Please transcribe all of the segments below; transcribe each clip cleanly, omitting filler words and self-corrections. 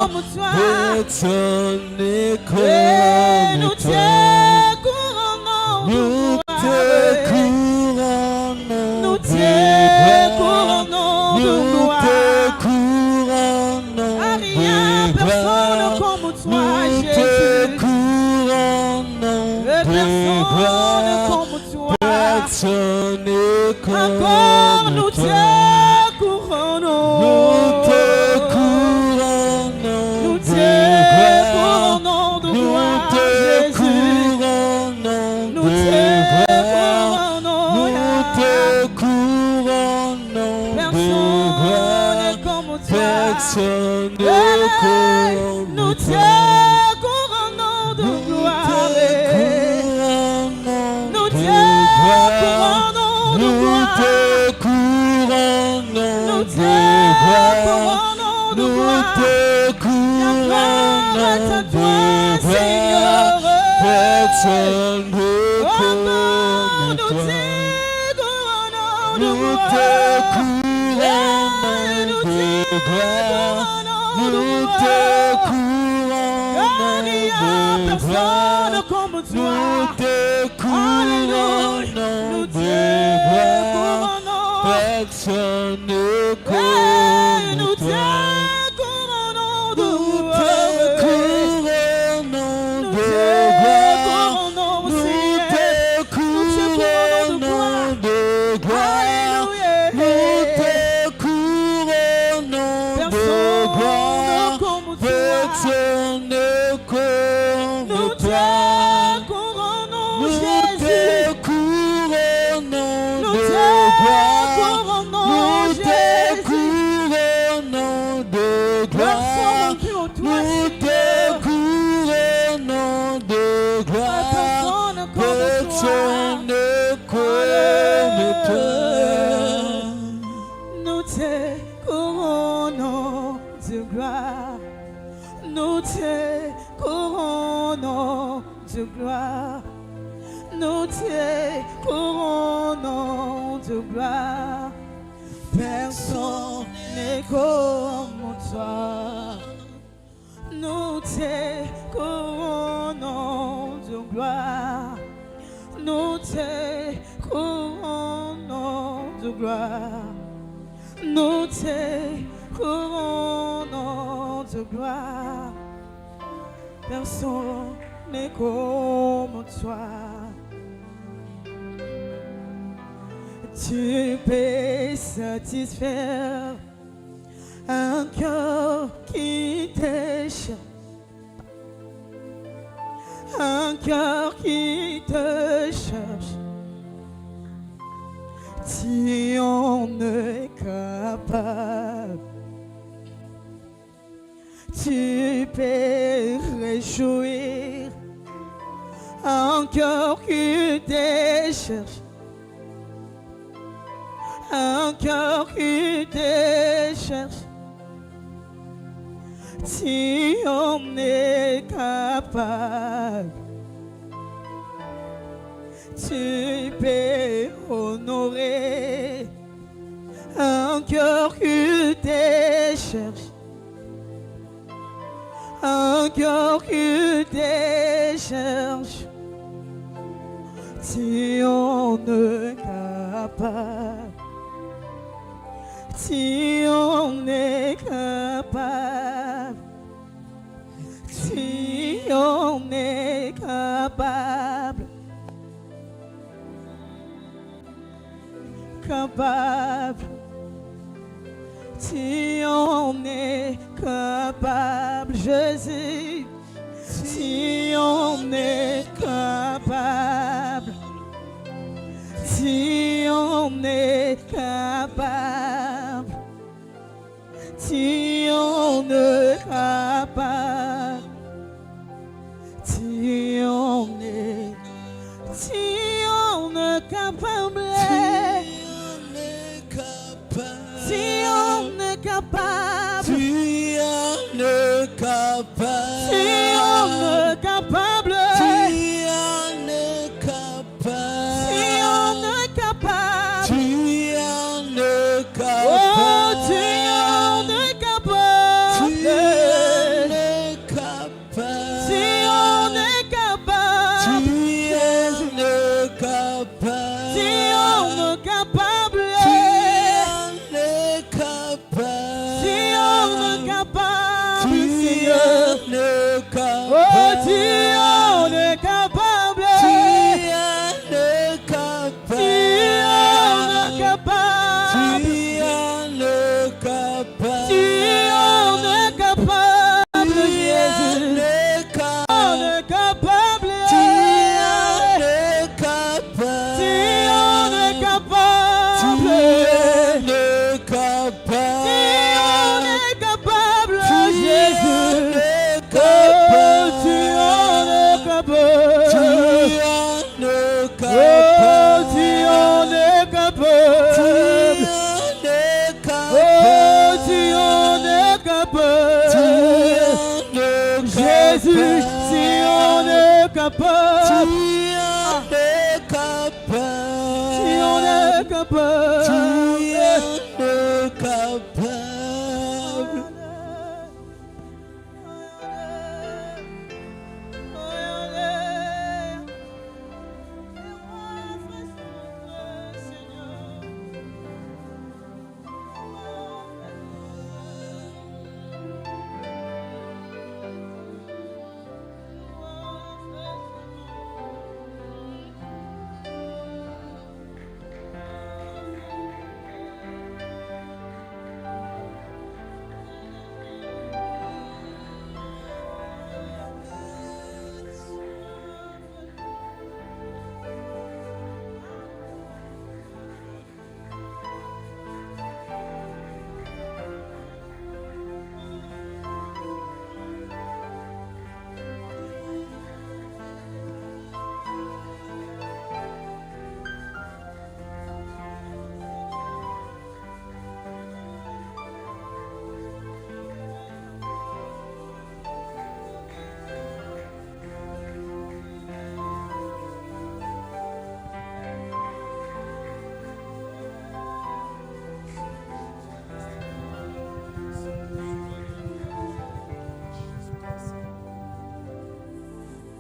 comme toi. Personne n'est Et comme nous toi. t'écouronnons de Nous gloire. t'écouronnons Nous de gloire. t'écouronnons de Nous gloire. t'écouronnons Ah, rien, de personne gloire. comme toi, Nous Jésus. t'écouronnons Et de personne gloire. comme toi. Personne n'est Encore comme nous toi. t'écouronnons. Nous t'écouronnons Nous de gloire. t'écouronnons de Nous gloire, Jésus. t'écouronnons Nous de gloire. t'écouronnons. Nous t'écouronnons de gloire. Personne comme toi. Personne n'est Hey, comme nous toi. t'écouronnons de Nous gloire. t'écouronnons Nous de gloire. t'écouronnons de Nous gloire. t'écouronnons Nous de gloire. t'écouronnons de Nous gloire. t'écouronnons Grâce à de toi, gloire. Seigneur. Personne n'est Encore comme nous toi. t'écouronnons de Nous gloire. t'écouronnons Nous de gloire. t'écouronnons de Nous gloire. t'écouronnons Car il n'y a de personne gloire. comme Nous toi. t'écouronnons Nous de gloire. t'écouronnons. Personne n'est Hey, comme nous toi. t'écouronnons de Nous gloire. t'écouronnons Nous de gloire. t'écouronnons, Nous Seigneur. t'écouronnons de gloire. Alléluia. Nous t'écouronnons de gloire. Personne comme toi. Personne n'est comme Nous toi. t'écouronnons, Nous Jésus. t'écouronnons Nous de gloire. t'écouronnons, Nous Jésus. t'écouronnons de gloire. Personne comme toi, Nous Seigneur. t'écouronnons de gloire. Personne comme Personne toi. n'est comme toi. Nous t'écouronnons de gloire. Nous t'écouronnons de gloire. Nous t'écouronnons de gloire. Personne n'est comme toi. Nous t'écouronnons de gloire. Nous t'écouronnons de gloire. Nous t'écouronnons de gloire. Personne n'est comme toi. Tu peux satisfaire un cœur qui te cherche. Un cœur qui te cherche. Si on est capable, tu peux réjouir un cœur qui te cherche. Un cœur qui te cherche. Si on est capable, tu peux honorer un cœur qui te cherche. Un cœur qui te cherche. Si on est capable, si on est capable, si on est capable, capable, si on est capable, Jésus, si on est capable, si on est capable, si on est capable, si on est capable, si on est capable, Tu en es capable. si on est capable, Tu en es capable. si on est capable, Tu en es oh, capable. si on est capable,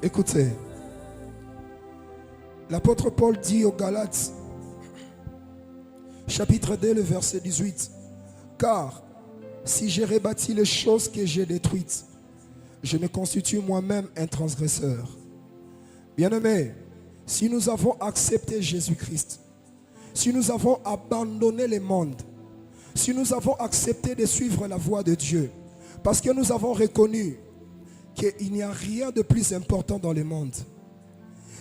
Écoutez, l'apôtre Paul dit aux Galates, chapitre 2, le verset 18, « Car si j'ai rebâti les choses que j'ai détruites, je me constitue moi-même un transgresseur. » Bien-aimés, si nous avons accepté Jésus-Christ, si nous avons abandonné le monde, si nous avons accepté de suivre la voie de Dieu, parce que nous avons reconnu qu'il n'y a rien de plus important dans le monde.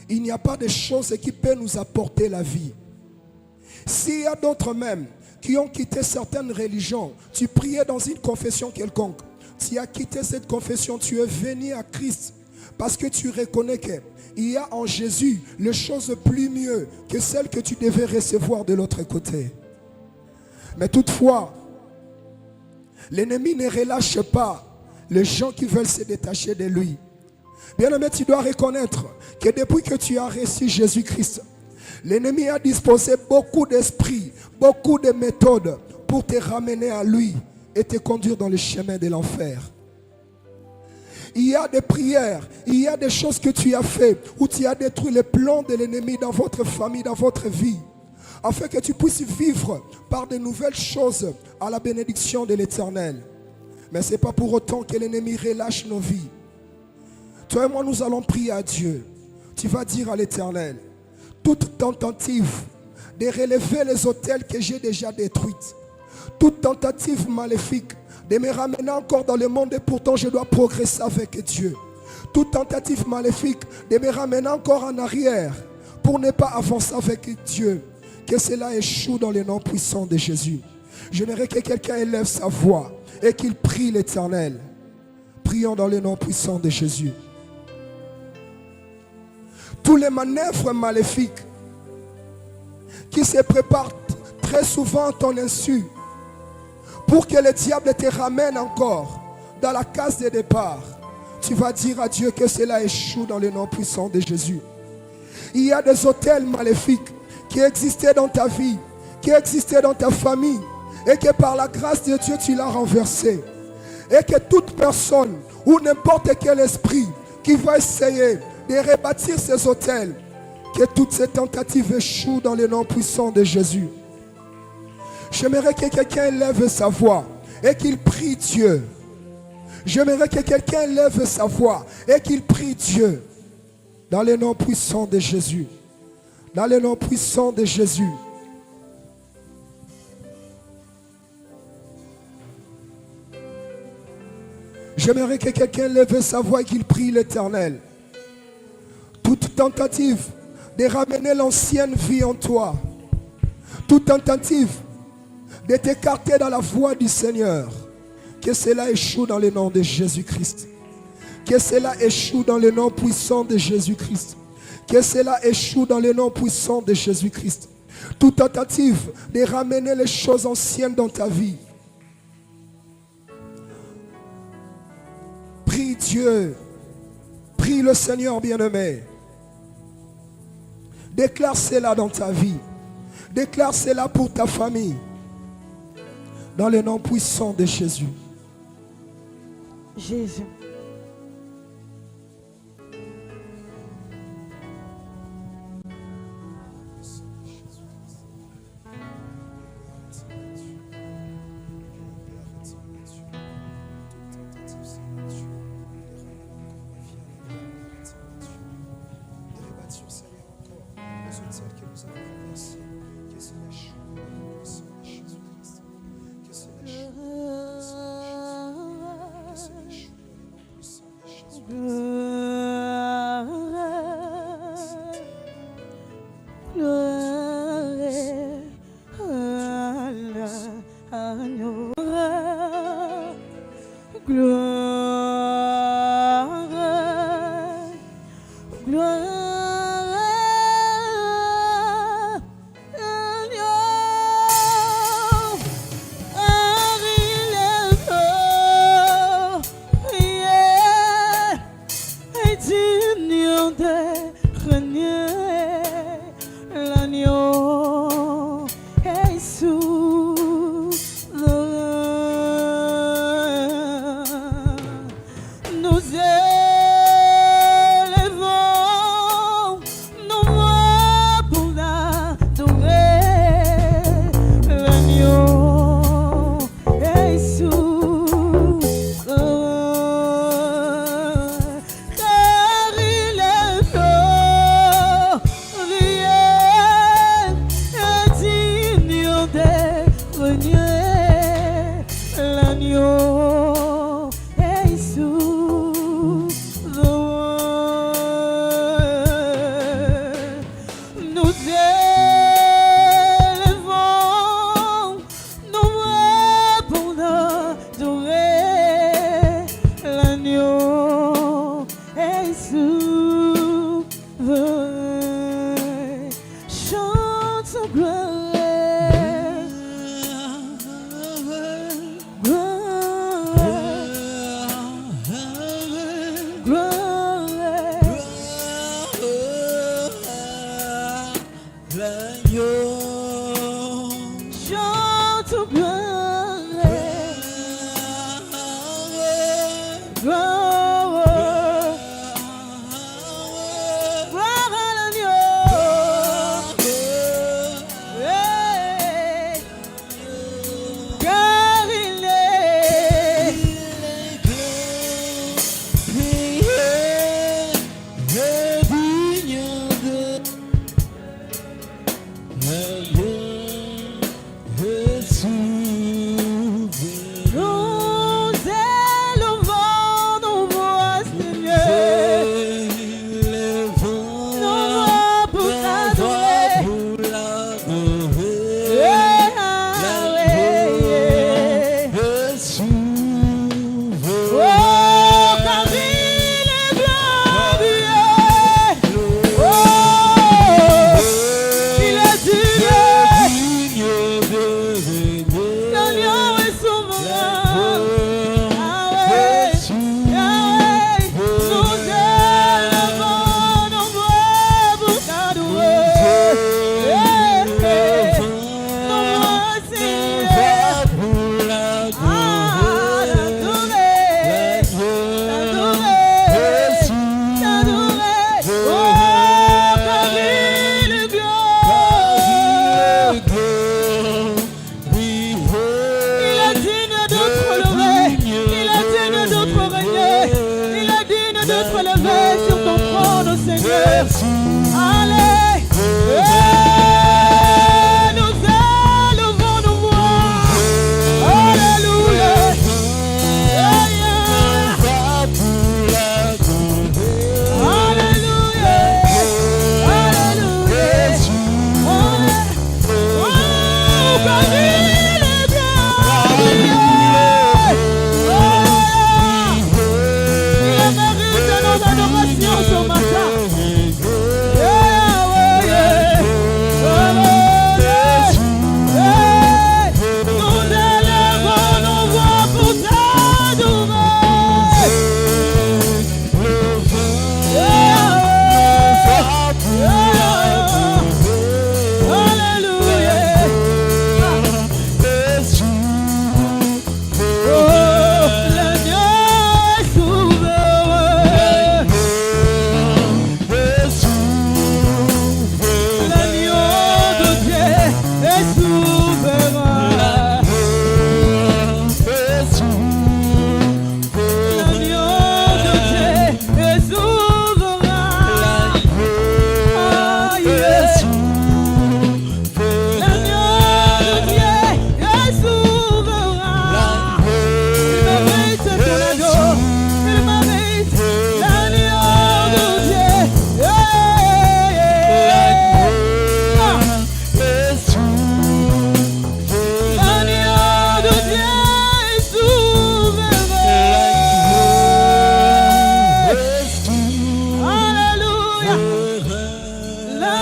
Il n'y a pas de chose qui peut nous apporter la vie. S'il y a d'autres même qui ont quitté certaines religions, tu priais dans une confession quelconque, tu as quitté cette confession, tu es venu à Christ parce que tu reconnais qu'il y a en Jésus les choses plus mieux que celles que tu devais recevoir de l'autre côté. Mais toutefois, l'ennemi ne relâche pas les gens qui veulent se détacher de lui. Bien-aimé, tu dois reconnaître que depuis que tu as reçu Jésus-Christ, l'ennemi a disposé beaucoup d'esprits, beaucoup de méthodes pour te ramener à lui et te conduire dans le chemin de l'enfer. Il y a des prières, il y a des choses que tu as fait où tu as détruit les plans de l'ennemi dans votre famille, dans votre vie, afin que tu puisses vivre par de nouvelles choses à la bénédiction de l'Éternel. Mais ce n'est pas pour autant que l'ennemi relâche nos vies. Toi et moi, nous allons prier à Dieu. Tu vas dire à l'Éternel, toute tentative de relever les autels que j'ai déjà détruits, toute tentative maléfique de me ramener encore dans le monde et pourtant je dois progresser avec Dieu, toute tentative maléfique de me ramener encore en arrière pour ne pas avancer avec Dieu, que cela échoue dans le nom puissant de Jésus. J'aimerais que quelqu'un élève sa voix et qu'il prie l'Éternel. Prions dans le nom puissant de Jésus. Tous les manœuvres maléfiques qui se préparent très souvent à ton insu pour que le diable te ramène encore dans la case de départ, tu vas dire à Dieu que cela échoue dans le nom puissant de Jésus. Il y a des autels maléfiques qui existaient dans ta vie, qui existaient dans ta famille, et que par la grâce de Dieu tu l'as renversé. Et que toute personne ou n'importe quel esprit qui va essayer de rebâtir ces autels, que toutes ces tentatives échouent dans le nom puissant de Jésus. J'aimerais que quelqu'un élève sa voix et qu'il prie Dieu. J'aimerais que quelqu'un élève sa voix et qu'il prie Dieu. Dans le nom puissant de Jésus. Dans le nom puissant de Jésus. J'aimerais que quelqu'un lève sa voix et qu'il prie l'Éternel. Toute tentative de ramener l'ancienne vie en toi, toute tentative de t'écarter dans la voie du Seigneur, que cela échoue dans le nom de Jésus-Christ. Que cela échoue dans le nom puissant de Jésus-Christ. Que cela échoue dans le nom puissant de Jésus-Christ. Toute tentative de ramener les choses anciennes dans ta vie. Prie Dieu. Prie le Seigneur bien-aimé. Déclare cela dans ta vie. Déclare cela pour ta famille. Dans le nom puissant de Jésus. Jésus. Jesus.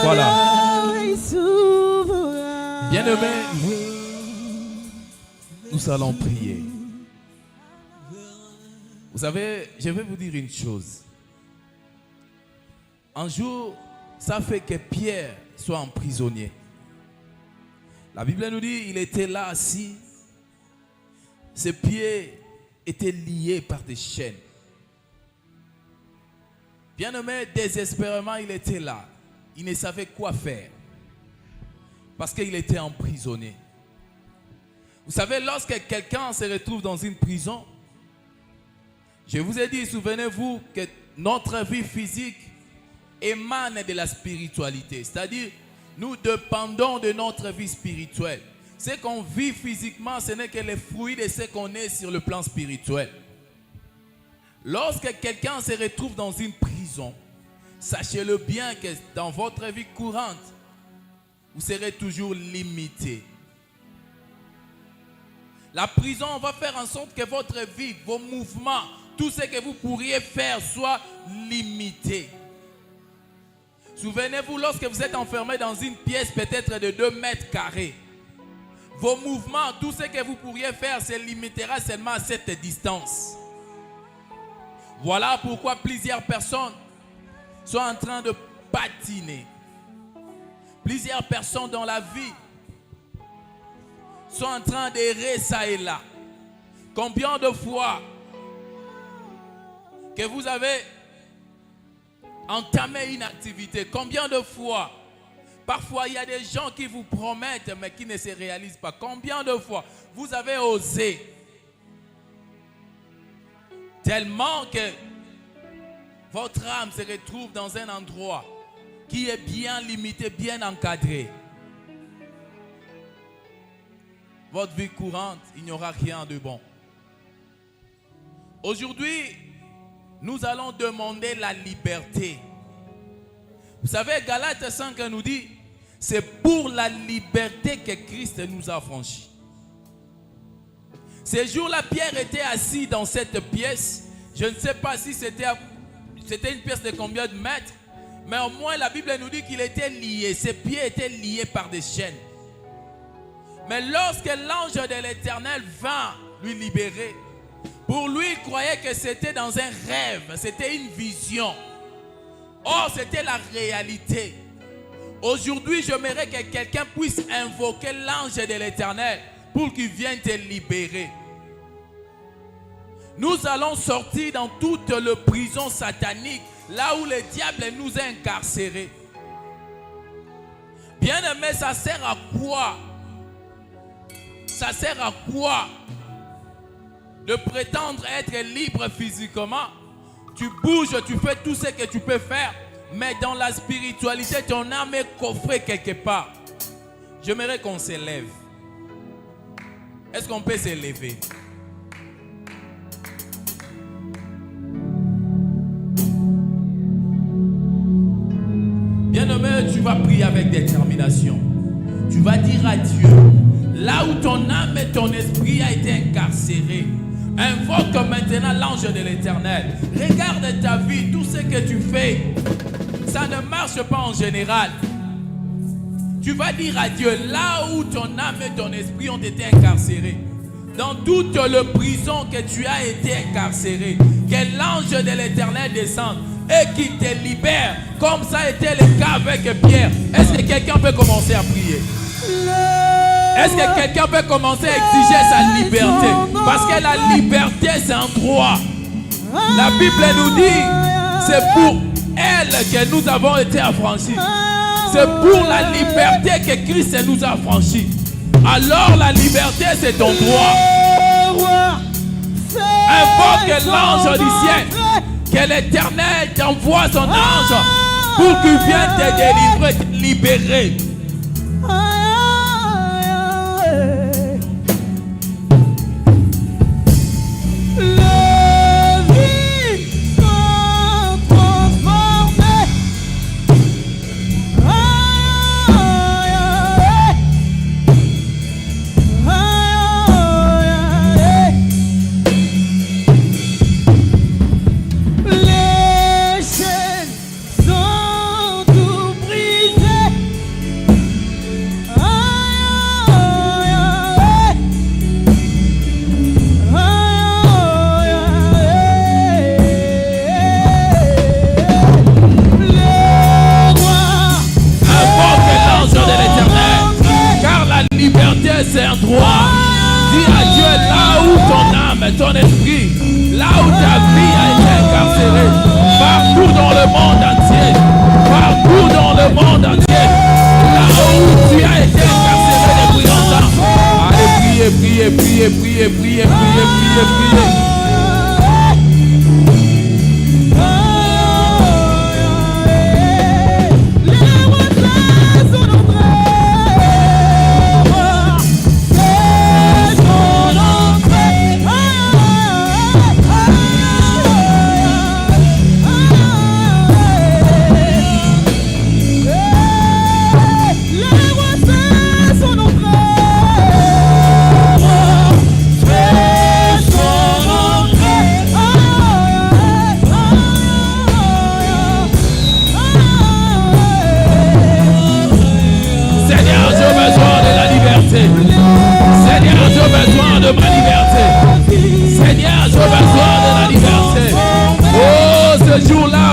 Voilà. Bien-aimés, nous allons prier. Vous savez, je vais vous dire une chose. Un jour, ça fait que Pierre soit emprisonné. La Bible nous dit qu'il était là assis. Ses pieds étaient liés par des chaînes. Bien-aimé, désespérément, il était là. Il ne savait quoi faire. Parce qu'il était emprisonné. Vous savez, lorsque quelqu'un se retrouve dans une prison, je vous ai dit, souvenez-vous que notre vie physique émane de la spiritualité. C'est-à-dire, nous dépendons de notre vie spirituelle. Ce qu'on vit physiquement, ce n'est que le fruit de ce qu'on est sur le plan spirituel. Lorsque quelqu'un se retrouve dans une prison, sachez-le bien que dans votre vie courante, vous serez toujours limité. La prison va faire en sorte que votre vie, vos mouvements, tout ce que vous pourriez faire soit limité. Souvenez-vous, lorsque vous êtes enfermé dans une pièce peut-être de 2 mètres carrés, vos mouvements, tout ce que vous pourriez faire, se limitera seulement à cette distance. Voilà pourquoi plusieurs personnes sont en train de patiner. Plusieurs personnes dans la vie sont en train d'errer ça et là. Combien de fois que vous avez entamé une activité, combien de fois, parfois il y a des gens qui vous promettent mais qui ne se réalisent pas. Combien de fois vous avez osé tellement que votre âme se retrouve dans un endroit qui est bien limité, bien encadré. Votre vie courante, il n'y aura rien de bon. Aujourd'hui, nous allons demander la liberté. Vous savez, Galates 5 nous dit, c'est pour la liberté que Christ nous a franchis. Ce jour-là, Pierre était assis dans cette pièce. Je ne sais pas si c'était une pièce de combien de mètres, mais au moins la Bible nous dit qu'il était lié. Ses pieds étaient liés par des chaînes. Mais lorsque l'ange de l'Éternel vint lui libérer, pour lui, il croyait que c'était dans un rêve, c'était une vision. Or, c'était la réalité. Aujourd'hui, j'aimerais que quelqu'un puisse invoquer l'ange de l'Éternel pour qu'il vienne te libérer. Nous allons sortir dans toute la prison satanique, là où le diable nous a incarcérés. Bien aimé, ça sert à quoi? Ça sert à quoi de prétendre être libre physiquement? Tu bouges, tu fais tout ce que tu peux faire, mais dans la spiritualité, ton âme est coffrée quelque part. J'aimerais qu'on s'élève. Est-ce qu'on peut s'élever? Bien-aimé, tu vas prier avec détermination. Tu vas dire à Dieu, là où ton âme et ton esprit a été incarcéré, invoque maintenant l'ange de l'Éternel. Regarde ta vie, tout ce que tu fais, ça ne marche pas en général. Tu vas dire à Dieu, là où ton âme et ton esprit ont été incarcérés, dans toute la prison que tu as été incarcéré, que l'ange de l'Éternel descende et qu'il te libère, comme ça a été le cas avec Pierre. Est-ce que quelqu'un peut commencer à prier? Est-ce que quelqu'un peut commencer à exiger sa liberté? Parce que la liberté, c'est un droit. La Bible nous dit, c'est pour elle que nous avons été affranchis. C'est pour la liberté que Christ nous a affranchis. Alors la liberté, c'est ton droit. Invoque l'ange du ciel. Que l'Éternel t'envoie son ange pour qu'il vienne te délivrer, te libérer. Les chaînes sont tout brisées. c'est un droit. Dis à Dieu là où ton âme, ton esprit, là où ta vie a été incarcérée, partout dans le monde entier, partout dans le monde entier, là où tu as été incarcéré depuis longtemps. Allez, priez, priez, priez, priez, priez, priez, priez, priez. Seigneur, j'ai besoin de ma liberté. Seigneur, j'ai besoin de la liberté. Oh, ce jour-là,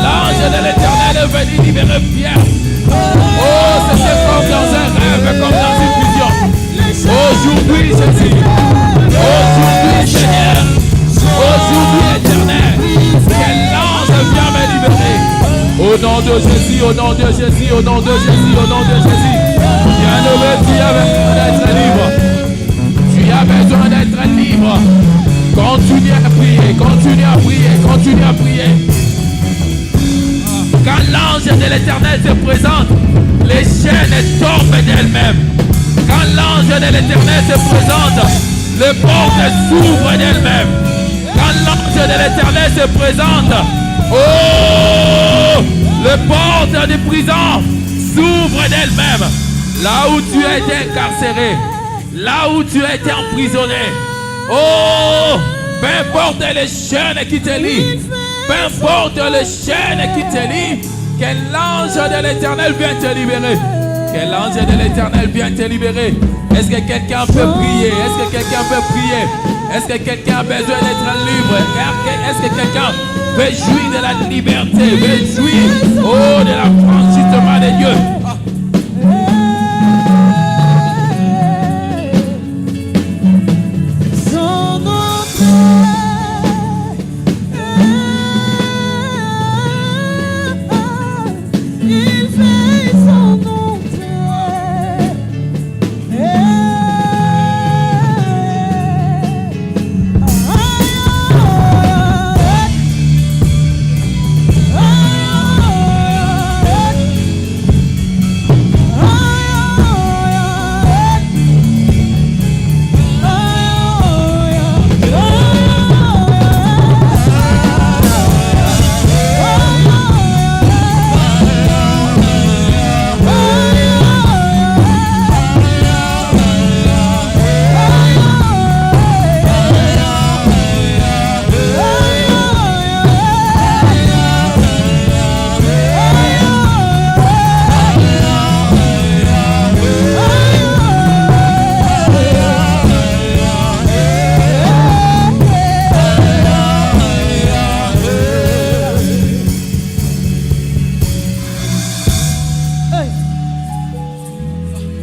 l'ange de l'Éternel est venu libérer Pierre. Oh, c'était comme dans un rêve, comme dans une vision. Aujourd'hui, Jésus. Aujourd'hui, Seigneur. Aujourd'hui, Éternel. Que l'ange vient me libérer. Au nom de Jésus, au nom de Jésus, au nom de Jésus, au nom de Jésus. Bien-aimé, tu as besoin d'être libre. Tu as besoin d'être libre. Continue à prier, continue à prier, continue à prier. Quand l'ange de l'Éternel se présente, les chaînes tombent d'elles-mêmes. Quand l'ange de l'Éternel se présente, les portes s'ouvrent d'elles-mêmes. Quand l'ange de l'Éternel se présente, oh, les portes de prison s'ouvrent d'elles-mêmes. Là où tu as été incarcéré, là où tu as été emprisonné, oh, peu importe les chaînes qui te lient, peu importe les chaînes qui te lient, que l'ange de l'Éternel vienne te libérer. Que l'ange de l'Éternel vienne te libérer. Est-ce que quelqu'un peut prier? Est-ce que quelqu'un peut prier? Est-ce que quelqu'un a besoin d'être libre? Est-ce que quelqu'un veut jouir de la liberté? Veut jouir, oh, de la franchissement de Dieu?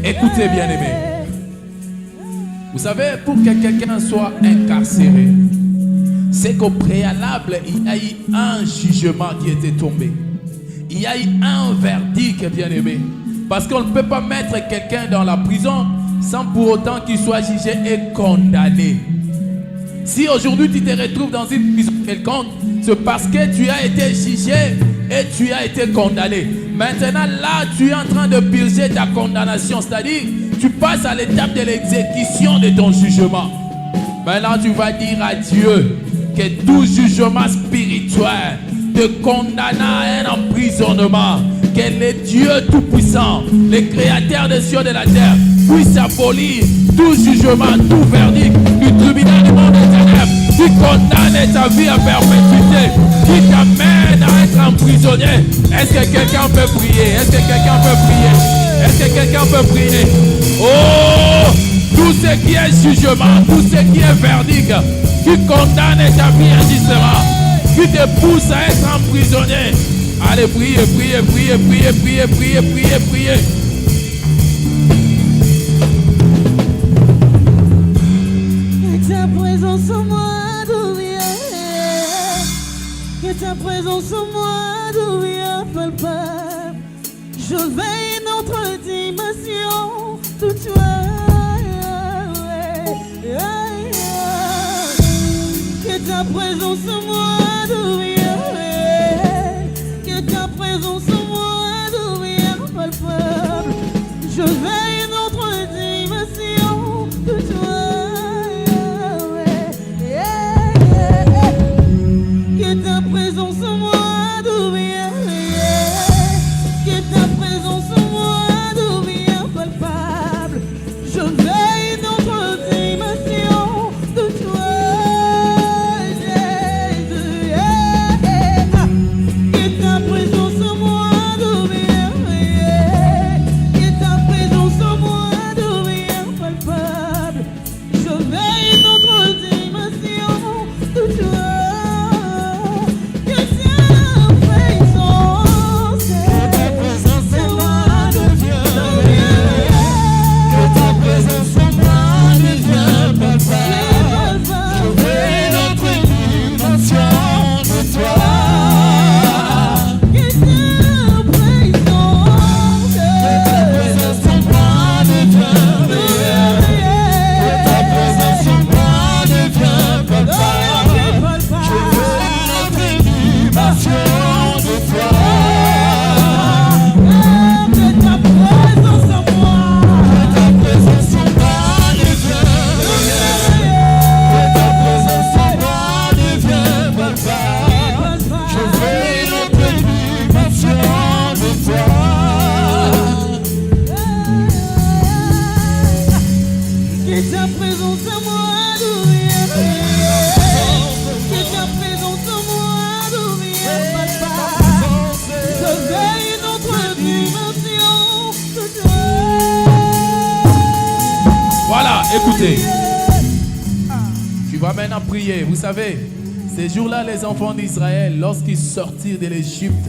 Écoutez, bien-aimés. Vous savez, pour que quelqu'un soit incarcéré, c'est qu'au préalable, il y a eu un jugement qui était tombé. Il y a eu un verdict, bien-aimé. Parce qu'on ne peut pas mettre quelqu'un dans la prison sans pour autant qu'il soit jugé et condamné. Si aujourd'hui tu te retrouves dans une prison quelconque, c'est parce que tu as été jugé et tu as été condamné. Maintenant, là, tu es en train de purger ta condamnation, c'est-à-dire, tu passes à l'étape de l'exécution de ton jugement. Maintenant, tu vas dire à Dieu que tout jugement spirituel te condamne à un emprisonnement, que le Dieu Tout-Puissant, le Créateur des cieux et de la terre, puisse abolir tout jugement, tout verdict du tribunal du monde éternel qui condamne ta vie à perpétuité, qui t'amène à être emprisonné. Est-ce que quelqu'un peut prier? Est-ce que quelqu'un peut prier? Est-ce que quelqu'un peut prier? Oh, tout ce qui est jugement, tout ce qui est verdict, qui condamne ta vie injustement, qui te pousse à être emprisonné. Allez, priez, priez, priez, priez, priez, priez, priez, priez. Je veux une autre dimension de toi. Que ta présence en moi devienne, que ta présence en moi devienne palpable. Je veux une autre dimension de toi. Que ta présence en moi devienne, que ta présence en moi devienne palpable. Je veux une autre dimension de toi. Que ta présence en moi devienne, que ta présence en moi devienne palpable. Je veux une autre dimension de toi. Écoutez, tu vas maintenant prier. Vous savez, ces jours-là, les enfants d'Israël, lorsqu'ils sortirent de l'Égypte,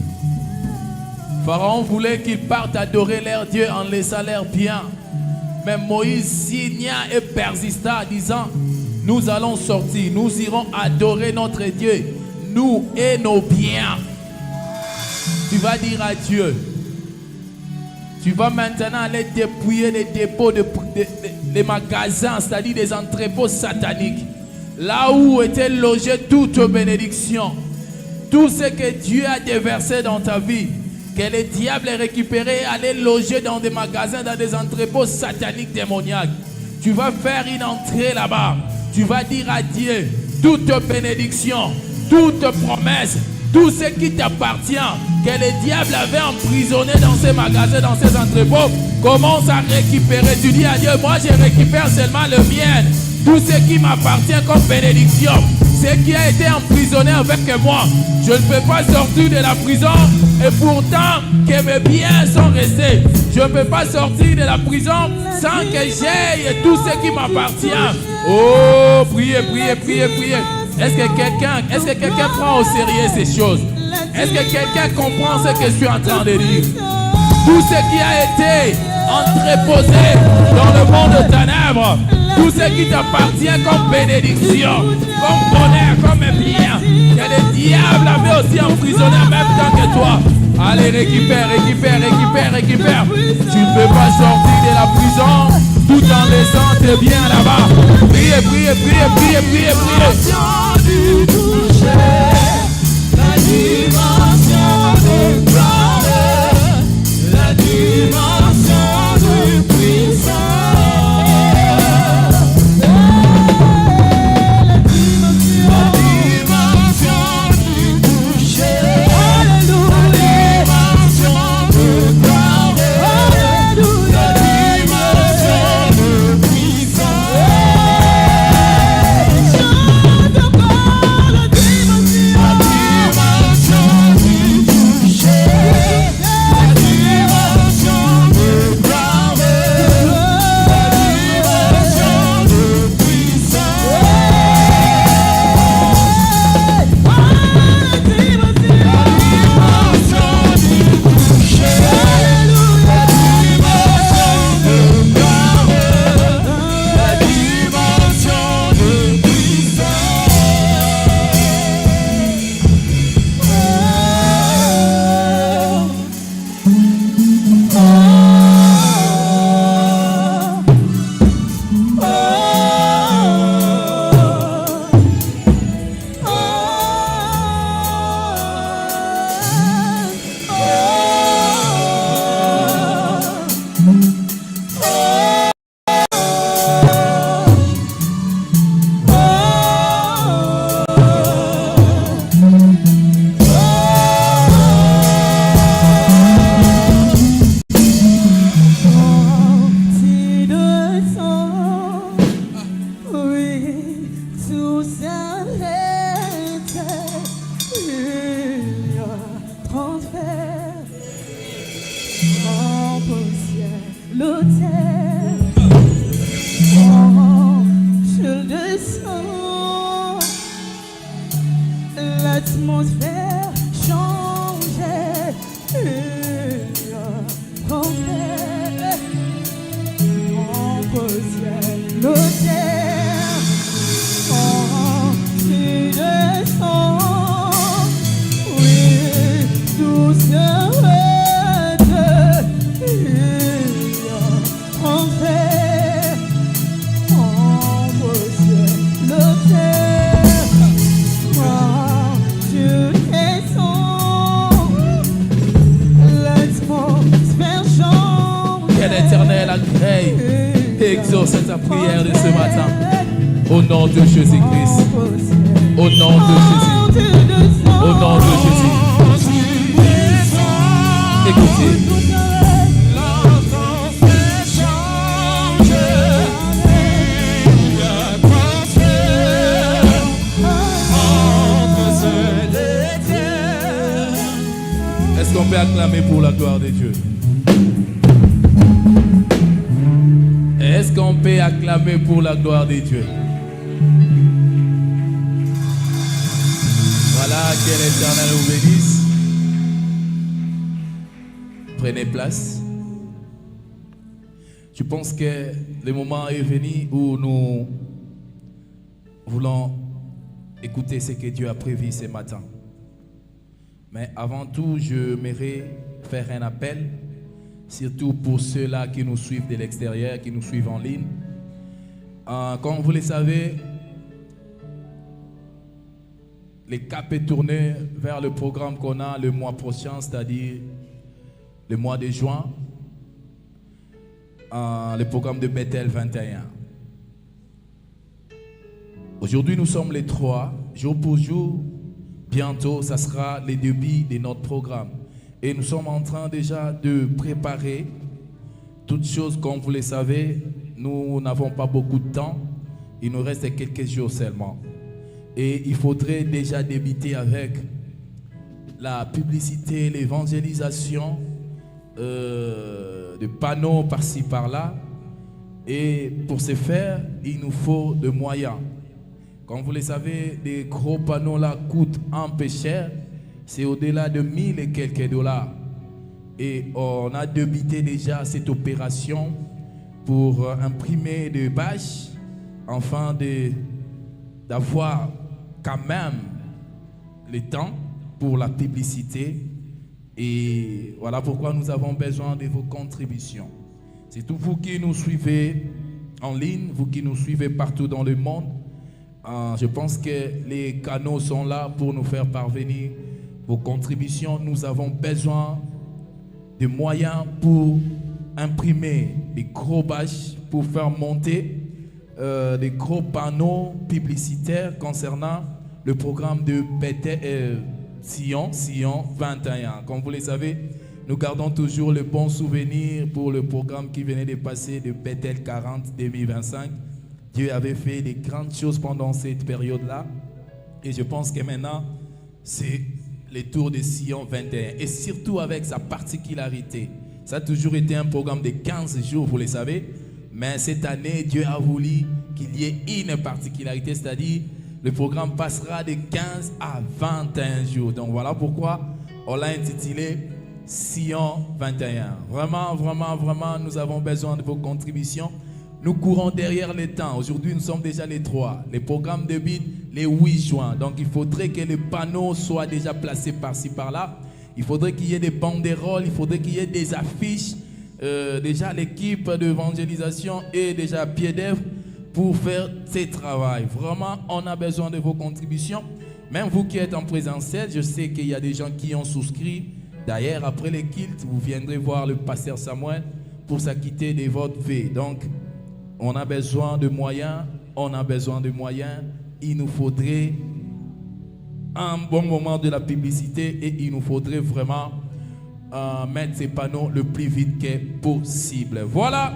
Pharaon voulait qu'ils partent adorer leur Dieu en laissant leur bien. Mais Moïse signa et persista, disant, nous allons sortir, nous irons adorer notre Dieu, nous et nos biens. Tu vas dire à Dieu, tu vas maintenant aller dépouiller les dépôts des magasins, c'est-à-dire des entrepôts sataniques. Là où était logée toute bénédiction. Tout ce que Dieu a déversé dans ta vie, que le diable ait récupéré, aller loger dans des magasins, dans des entrepôts sataniques démoniaques. Tu vas faire une entrée là-bas. Tu vas dire à Dieu, toute bénédiction, toute promesse, tout ce qui t'appartient, que le diable avait emprisonné dans ces magasins, dans ces entrepôts, commence à récupérer. Tu dis à Dieu, moi je récupère seulement le mien. Tout ce qui m'appartient comme bénédiction, ce qui a été emprisonné avec moi, je ne peux pas sortir de la prison. Et pourtant que mes biens sont restés. Je ne peux pas sortir de la prison sans que j'aie tout ce qui m'appartient. Oh, priez, priez, priez, priez. Est-ce que quelqu'un prend au sérieux ces choses? Est-ce que quelqu'un comprend ce que je suis en train de dire? Tout ce qui a été entreposé dans le monde de ténèbres, tout ce qui t'appartient comme bénédiction, comme bonheur, comme bien, que le diable avait aussi emprisonné en même temps que toi. Allez, récupère, récupère, récupère, récupère. Tu ne peux pas sortir de la prison tout en laissant tes biens là-bas. Priez, priez, priez, priez, priez, priez. La dimension de gloire, la dimension de puissance, la dimension du toucher, la dimension de gloire, la dimension de puissance. La dimension du toucher. l'autel. Oh, je descends. L'atmosphère changeait. Entre ciel, l'autel. Oh, tu descends. Oui, tout s'arrête. Enfer, entre ciel, l'autel. Oh, tu descends. L'atmosphère change. Que l'Éternel accueille et exauce ta prière de ce matin. Au nom de Jésus-Christ. Au nom de Jésus. Au nom de Jésus. Écoutez. Est-ce qu'on peut acclamer pour la gloire de Dieu? Est-ce qu'on peut acclamer pour la gloire de Dieu? Voilà, que l'Éternel vous bénisse. Prenez place. Je pense que le moment est venu où nous voulons écouter ce que Dieu a prévu ce matin. Mais avant tout, je m'aimerais faire un appel, surtout pour ceux-là qui nous suivent de l'extérieur, qui nous suivent en ligne. Comme vous le savez, le cap est tourné vers le programme qu'on a le mois prochain, c'est-à-dire le mois de juin, le programme de Bethel 21. Aujourd'hui, nous sommes les 3, jour pour jour. Bientôt, ça sera le début de notre programme. Et nous sommes en train déjà de préparer toutes choses. Comme vous le savez, nous n'avons pas beaucoup de temps. Il nous reste quelques jours seulement. Et il faudrait déjà débuter avec la publicité, l'évangélisation, de panneaux par-ci, par-là. Et pour ce faire, il nous faut des moyens. Comme vous le savez, les gros panneaux là coûtent un peu cher. C'est au-delà de 1000 et quelques dollars. Et on a débuté déjà cette opération pour imprimer des bâches, afin d'avoir quand même le temps pour la publicité. Et voilà pourquoi nous avons besoin de vos contributions. C'est tout vous qui nous suivez en ligne, vous qui nous suivez partout dans le monde. Je pense que les canaux sont là pour nous faire parvenir vos contributions. Nous avons besoin de moyens pour imprimer des gros bâches, pour faire monter des gros panneaux publicitaires concernant le programme de Sion 21. Comme vous le savez, nous gardons toujours le bon souvenir pour le programme qui venait de passer de Bethel 40 2025. Dieu avait fait des grandes choses pendant cette période-là. Et je pense que maintenant, c'est le tour de Sion 21. Et surtout avec sa particularité. Ça a toujours été un programme de 15 jours, vous le savez. Mais cette année, Dieu a voulu qu'il y ait une particularité. C'est-à-dire, le programme passera de 15 à 21 jours. Donc voilà pourquoi on l'a intitulé Sion 21. Vraiment, vraiment, vraiment, nous avons besoin de vos contributions. Nous courons derrière le temps. Aujourd'hui, nous sommes déjà les 3. Le programme débute le 8 juin. Donc, il faudrait que les panneaux soient déjà placés par-ci, par-là. Il faudrait qu'il y ait des banderoles. Il faudrait qu'il y ait des affiches. Déjà, l'équipe d'évangélisation est déjà à pied d'œuvre pour faire ce travail. Vraiment, on a besoin de vos contributions. Même vous qui êtes en présentiel, je sais qu'il y a des gens qui ont souscrit. D'ailleurs, après les cultes, vous viendrez voir le pasteur Samuel pour s'acquitter de votre vie. Donc, on a besoin de moyens, Il nous faudrait un bon moment de la publicité et il nous faudrait vraiment mettre ces panneaux le plus vite que possible. Voilà,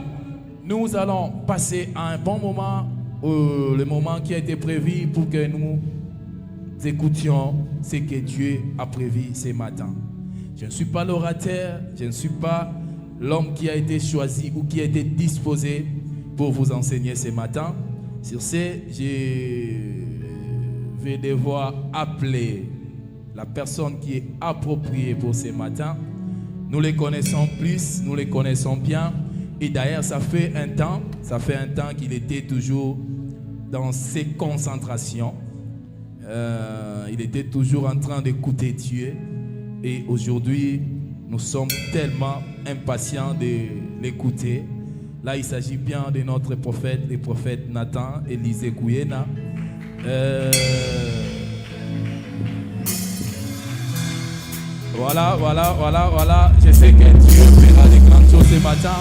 nous allons passer à un bon moment, le moment qui a été prévu pour que nous écoutions ce que Dieu a prévu ce matin. Je ne suis pas l'orateur, je ne suis pas l'homme qui a été choisi ou qui a été disposé pour vous enseigner ce matin. Sur ce, je vais devoir appeler la personne qui est appropriée pour ce matin. Nous les connaissons plus, nous les connaissons bien. Et d'ailleurs, ça fait un temps qu'il était toujours dans ses concentrations. Il était toujours en train d'écouter Dieu. Et aujourd'hui, nous sommes tellement impatients de l'écouter. Là, il s'agit bien de notre prophète, le prophète Nathan Élisée Kouyena. Voilà. Je sais que Dieu fera des grandes choses ce matin.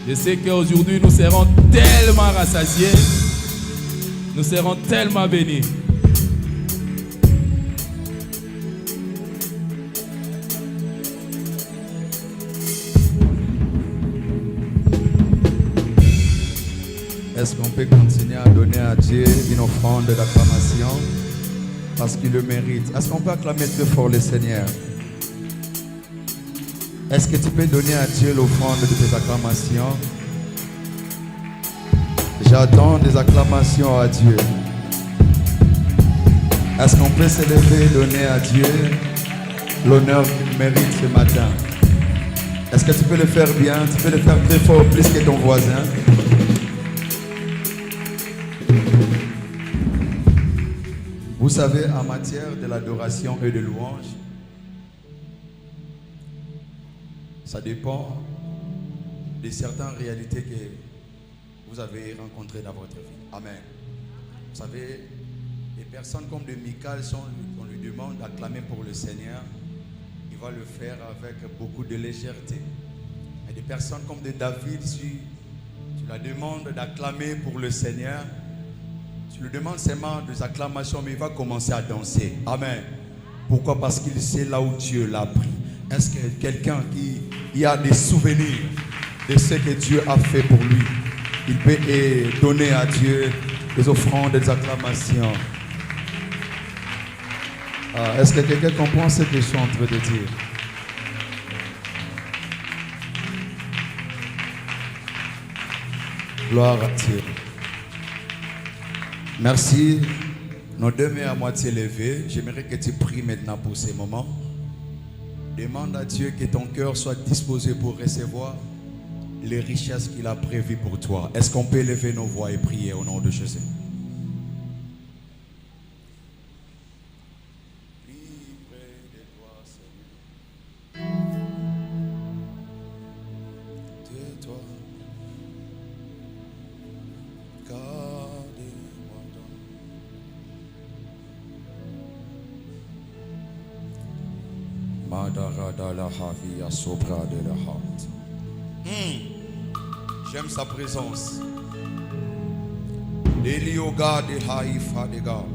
Je sais qu'aujourd'hui, nous serons tellement rassasiés. Nous serons tellement bénis. Est-ce qu'on peut continuer à donner à Dieu une offrande d'acclamation parce qu'il le mérite? Est-ce qu'on peut acclamer très fort le Seigneur? Est-ce que tu peux donner à Dieu l'offrande de tes acclamations? J'attends des acclamations à Dieu. Est-ce qu'on peut se lever et donner à Dieu l'honneur qu'il mérite ce matin? Est-ce que tu peux le faire bien? Tu peux le faire très fort, plus que ton voisin. Vous savez, en matière de l'adoration et de louange, ça dépend de certaines réalités que vous avez rencontrées dans votre vie. Amen. Vous savez, les personnes comme de Michal, on lui demande d'acclamer pour le Seigneur, il va le faire avec beaucoup de légèreté. Et des personnes comme de David, si tu la demandes d'acclamer pour le Seigneur, tu lui demandes seulement des acclamations, mais il va commencer à danser. Amen. Pourquoi? Parce qu'il sait là où Dieu l'a pris. Est-ce que quelqu'un qui a des souvenirs de ce que Dieu a fait pour lui, il peut donner à Dieu des offrandes, des acclamations? Est-ce que quelqu'un comprend ce que je suis en train de dire? Gloire à Dieu. Merci. Nos deux mains à moitié levées. J'aimerais que tu pries maintenant pour ces moments. Demande à Dieu que ton cœur soit disposé pour recevoir les richesses qu'il a prévues pour toi. Est-ce qu'on peut lever nos voix et prier au nom de Jésus? J'aime sa présence. L'Elioga de Haïfa de Gad.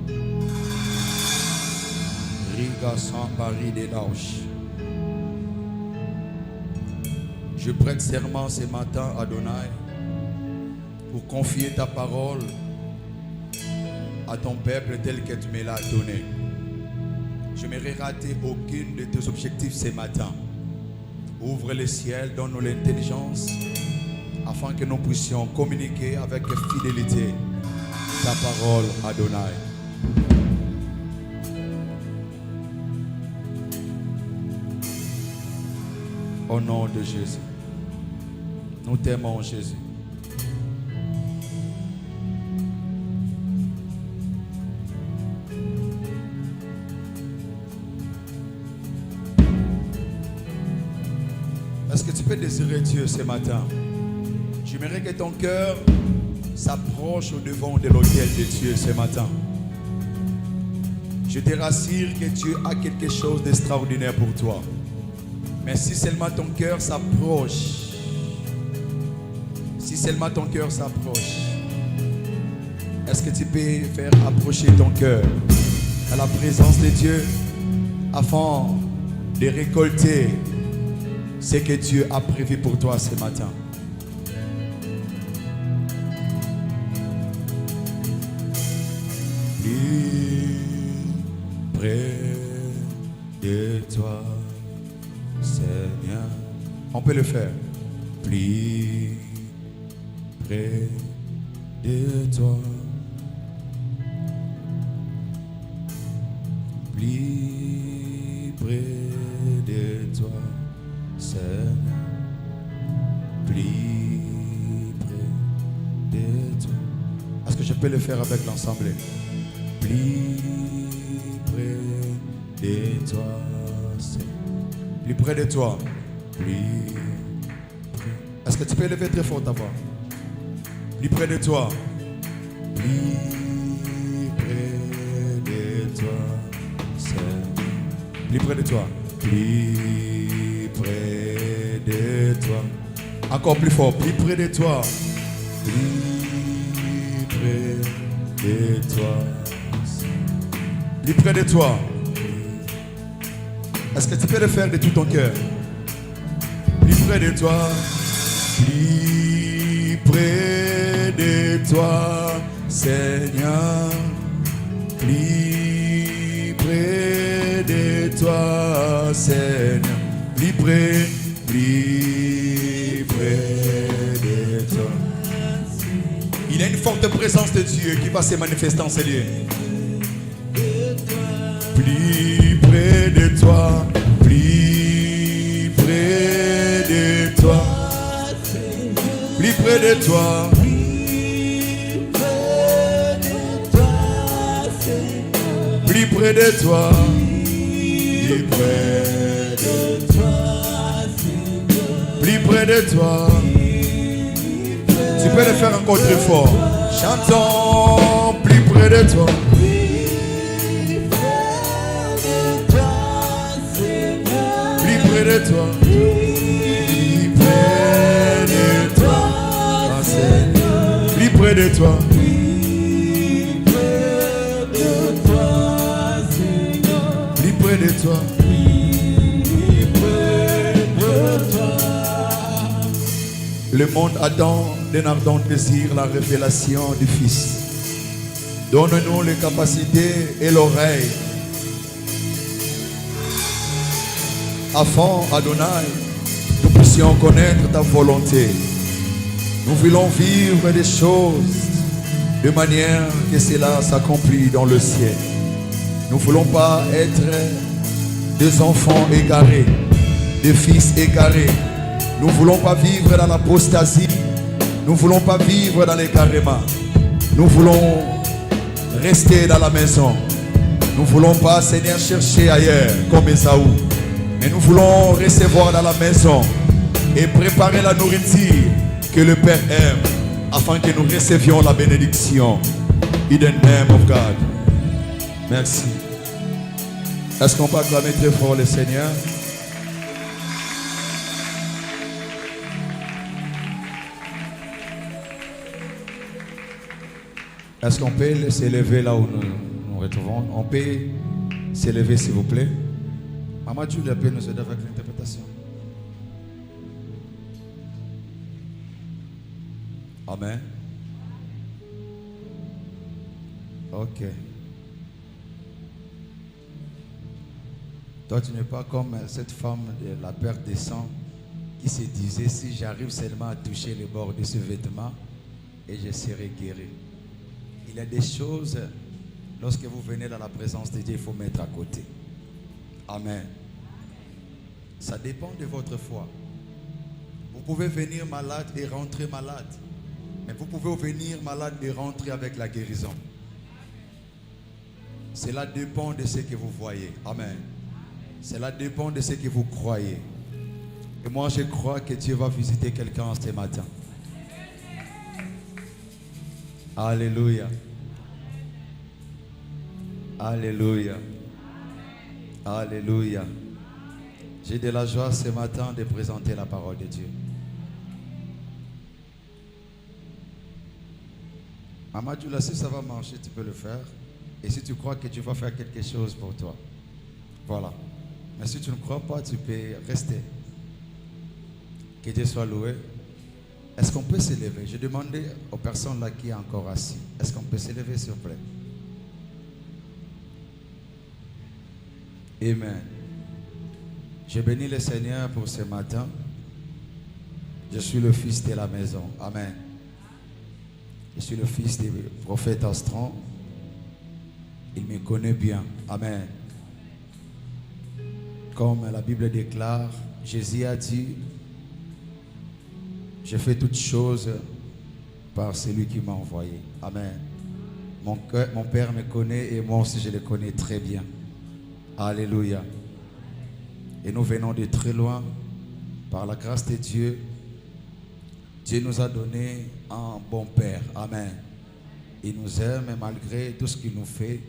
Riga sans Paris de Lauch. Je prête serment ce matin, Adonai, pour confier ta parole à ton peuple tel que tu me l'as donné. Je n'aimerais rater aucune de tes objectifs ce matin. Ouvre le ciel, donne-nous l'intelligence afin que nous puissions communiquer avec fidélité ta parole, Adonai. Au nom de Jésus, nous t'aimons, Jésus. Est-ce que tu peux désirer Dieu ce matin? J'aimerais que ton cœur s'approche au devant de l'autel de Dieu ce matin. Je te rassure que Dieu a quelque chose d'extraordinaire pour toi. Mais si seulement ton cœur s'approche, est-ce que tu peux faire approcher ton cœur à la présence de Dieu afin de récolter ce que Dieu a prévu pour toi ce matin? Près de toi, Seigneur, On peut le faire. Plus près de toi. Plus près de toi, Seigneur. Plus près de toi. Est-ce que je peux le faire avec l'ensemble? Plus près de toi, Seigneur. Plus près de toi. Plus près. Est-ce que tu peux lever très fort ta voix? Plus près de toi. Plus près de toi, Seigneur. Plus près de toi. Plus près de toi. Encore plus fort. Plus près de toi. Plus près de toi. Plus près de toi. Est-ce que tu peux le faire de tout ton cœur? Plus près de toi. Plus près de toi, Seigneur. Plus près de toi, Seigneur. Plus près de toi. Il y a une forte présence de Dieu qui va se manifester en ces lieux. Plus près de toi, plus près de toi, plus près de toi, plus près de toi, plus près de toi, plus près de toi. Tu peux le faire encore très fort. Chantons plus près de toi. Plus près de toi. Plus près de toi. Plus près de toi. Plus près de toi. Le monde attend d'un ardent désir la révélation du Fils. Donne-nous les capacités et l'oreille afin, Adonai, nous puissions connaître ta volonté. Nous voulons vivre des choses de manière que cela s'accomplit dans le ciel. Nous ne voulons pas être des enfants égarés, des fils égarés. Nous ne voulons pas vivre dans l'apostasie. Nous ne voulons pas vivre dans l'égarement. Nous voulons rester dans la maison. Nous ne voulons pas, Seigneur, chercher ailleurs comme Esaü. Mais nous voulons recevoir dans la maison et préparer la nourriture que le Père aime afin que nous recevions la bénédiction. In the name of God. Merci. Est-ce qu'on peut acclamer très fort le Seigneur? Est-ce qu'on peut s'élever là où nous nous retrouvons? On peut s'élever s'il vous plaît. Maman Julia peut nous aider avec l'interprétation. Amen. Ok. Toi, tu n'es pas comme cette femme de la perte de sang qui se disait, si j'arrive seulement à toucher le bord de ce vêtement et je serai guéri. Il y a des choses, lorsque vous venez dans la présence de Dieu, il faut mettre à côté. Amen. Ça dépend de votre foi. Vous pouvez venir malade et rentrer malade. Mais vous pouvez venir malade et rentrer avec la guérison. Cela dépend de ce que vous voyez. Amen. Cela dépend de ce que vous croyez. Et moi, je crois que Dieu va visiter quelqu'un ce matin. Alléluia. Alléluia. Alléluia. J'ai de la joie ce matin de présenter la parole de Dieu. Maman, si ça va marcher, tu peux le faire. Et si tu crois que Dieu va faire quelque chose pour toi, voilà. Mais si tu ne crois pas, tu peux rester. Que Dieu soit loué. Est-ce qu'on peut s'élever? Je demandais aux personnes là qui sont encore assises. Est-ce qu'on peut s'élever, s'il vous plaît? Amen. Je bénis le Seigneur pour ce matin. Je suis le fils de la maison. Amen. Je suis le fils du prophète Astron. Il me connaît bien. Amen. Comme la Bible déclare, Jésus a dit, je fais toutes choses par celui qui m'a envoyé. Amen. Mon Père me connaît et moi aussi je le connais très bien. Alléluia. Et nous venons de très loin. Par la grâce de Dieu, Dieu nous a donné un bon Père. Amen. Il nous aime et malgré tout ce qu'il nous fait,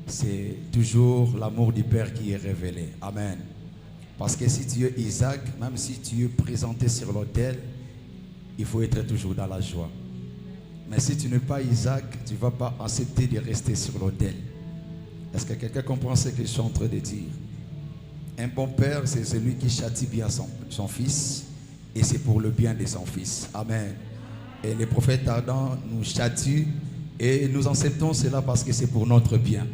c'est toujours l'amour du Père qui est révélé. Amen. Parce que si tu es Isaac, même si tu es présenté sur l'autel, il faut être toujours dans la joie. Mais si tu n'es pas Isaac, tu ne vas pas accepter de rester sur l'autel. Est-ce que quelqu'un comprend ce que je suis en train de dire? Un bon père, c'est celui qui châtie bien son fils, et c'est pour le bien de son fils. Amen. Et le prophète Adam nous châtie et nous acceptons cela parce que c'est pour notre bien.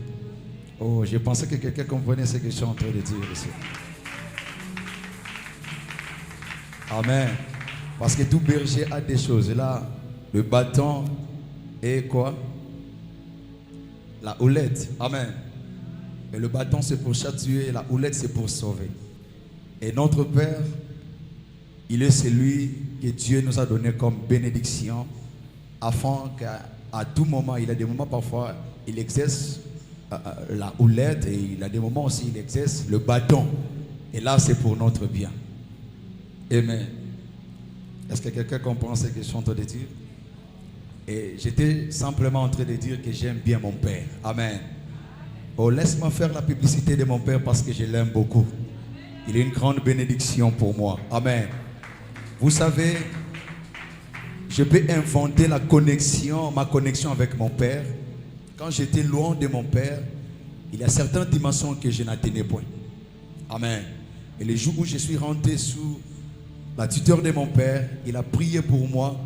Oh, je pensais que quelqu'un comprenait ce que je suis en train de dire ici. Amen. Parce que tout berger a des choses. Là, le bâton et quoi? La houlette. Amen. Et le bâton c'est pour châtier et la houlette c'est pour sauver. Et notre Père, il est celui que Dieu nous a donné comme bénédiction afin qu'à tout moment, il a des moments parfois, il exerce la houlette et il a des moments aussi, il exerce le bâton. Et là, c'est pour notre bien. Amen. Est-ce que quelqu'un comprend ce que je suis en train de dire? Et j'étais simplement en train de dire que j'aime bien mon Père. Amen. Oh, laisse-moi faire la publicité de mon Père parce que je l'aime beaucoup. Il est une grande bénédiction pour moi. Amen. Vous savez, je peux inventer ma connexion avec mon Père. Quand j'étais loin de mon Père, il y a certaines dimensions que je n'atteignais point. Amen. Et les jours où je suis rentré sous la tuteur de mon Père, il a prié pour moi.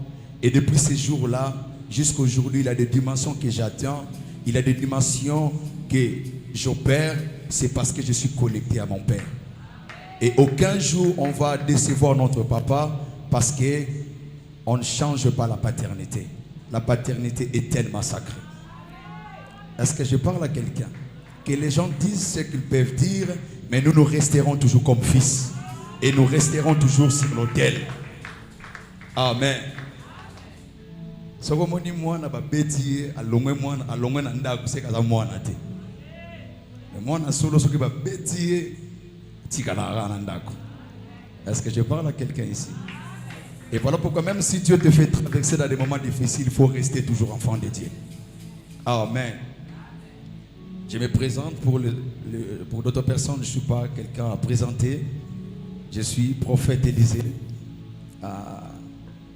Et depuis ces jours-là, jusqu'à aujourd'hui, il a des dimensions que j'atteins. Il a des dimensions que j'opère. C'est parce que je suis connecté à mon Père. Et aucun jour, on va décevoir notre papa parce qu'on ne change pas la paternité. La paternité est tellement sacrée. Est-ce que je parle à quelqu'un? Que les gens disent ce qu'ils peuvent dire, mais nous resterons toujours comme fils. Et nous resterons toujours sur l'autel. Amen. Est-ce que je parle à quelqu'un ici? Et voilà pourquoi même si Dieu te fait traverser dans des moments difficiles, il faut rester toujours enfant de Dieu. Amen. Je me présente pour d'autres personnes, je ne suis pas quelqu'un à présenter. Je suis prophète Élisée,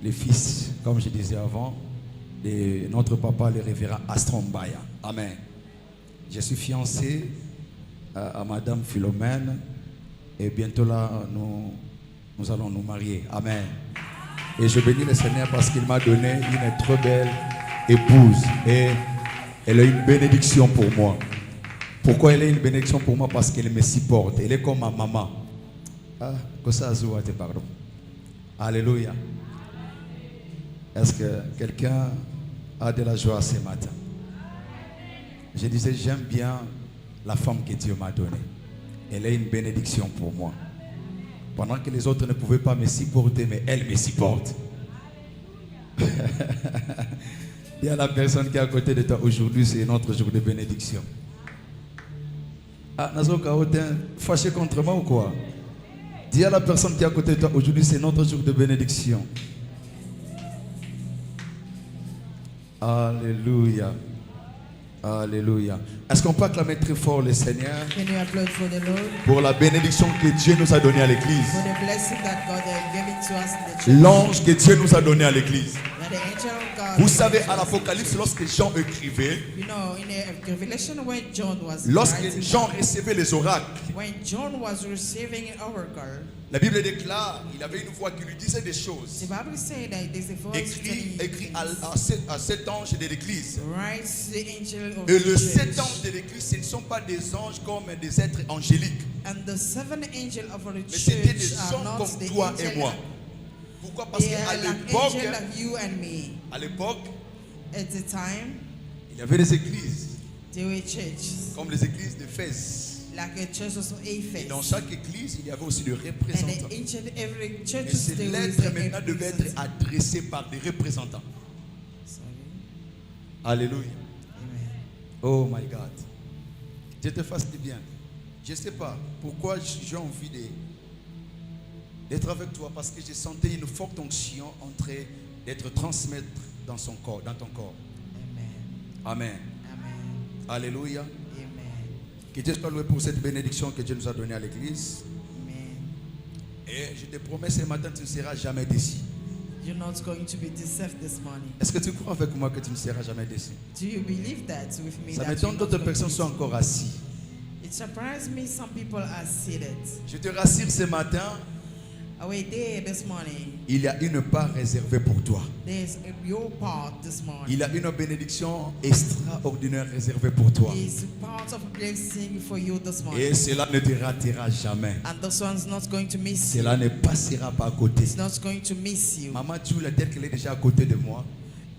le fils, comme je disais avant, de notre papa, le révérend Astron Mbaya. Amen. Je suis fiancé à Madame Philomène et bientôt là, nous allons nous marier. Amen. Et je bénis le Seigneur parce qu'il m'a donné une très belle épouse et elle a une bénédiction pour moi. Pourquoi elle est une bénédiction pour moi? Parce qu'elle me supporte. Elle est comme ma maman. Ah, que ça pardon. Alléluia. Est-ce que quelqu'un a de la joie ce matin? Je disais, j'aime bien la femme que Dieu m'a donnée. Elle est une bénédiction pour moi. Pendant que les autres ne pouvaient pas me supporter, mais elle me supporte. Il y a la personne qui est à côté de toi aujourd'hui, c'est notre jour de bénédiction. Ah, Nazoka Oten, fâché contre moi ou quoi? Dis à la personne qui est à côté de toi aujourd'hui, c'est notre jour de bénédiction. Alléluia. Alléluia. Est-ce qu'on peut acclamer très fort le Seigneur pour la bénédiction que Dieu nous a donnée à l'église? L'ange que Dieu nous a donné à l'église. Vous savez, à l'Apocalypse, lorsque Jean écrivait, lorsque Jean recevait les oracles, la Bible déclare, il avait une voix qui lui disait des choses. Écrit à cet ange de l'église. Et le 7 anges de l'église, ce ne sont pas des anges comme des êtres angéliques. Mais c'était des gens comme toi et moi. Pourquoi? Parce They qu'à are like l'époque, angels like you and me. à l'époque, At the time, il y avait des églises, there were churches, comme les églises d'Éphèse. like a church of Et Ephesus. dans chaque église, il y avait aussi des And représentants. every church Et ces there was lettres a maintenant devaient être representative. adressées par des représentants. Sorry. Alléluia. Amen. Oh my God. Dieu te fasse du bien. Je ne sais pas pourquoi j'ai envie d'être avec toi, parce que j'ai senti une forte onction en train d'être transmettre dans son corps, dans ton corps. Amen. Amen. Amen. Alléluia. Amen. Que Dieu soit loué pour cette bénédiction que Dieu nous a donnée à l'église. Amen. Et je te promets ce matin, tu ne seras jamais déçu. You're not going to be deceived this morning. Est-ce que tu crois avec moi que tu ne seras jamais déçu? Do you believe that with me? Ça that m'étonne you're not d'autres going personnes to soient be- encore assis. It surprised me some people are seated. Je te rassure ce matin, Our day this morning, il y a une part réservée pour toi. there's your part this morning. Il y a une bénédiction extraordinaire réservée pour toi. Is part of blessing for you this morning. Et cela ne te ratera jamais. And this one's not going to miss you. Cela ne passera pas à côté. It's not going to miss you. Maman Julia, peut-être qu'elle est déjà à côté de moi.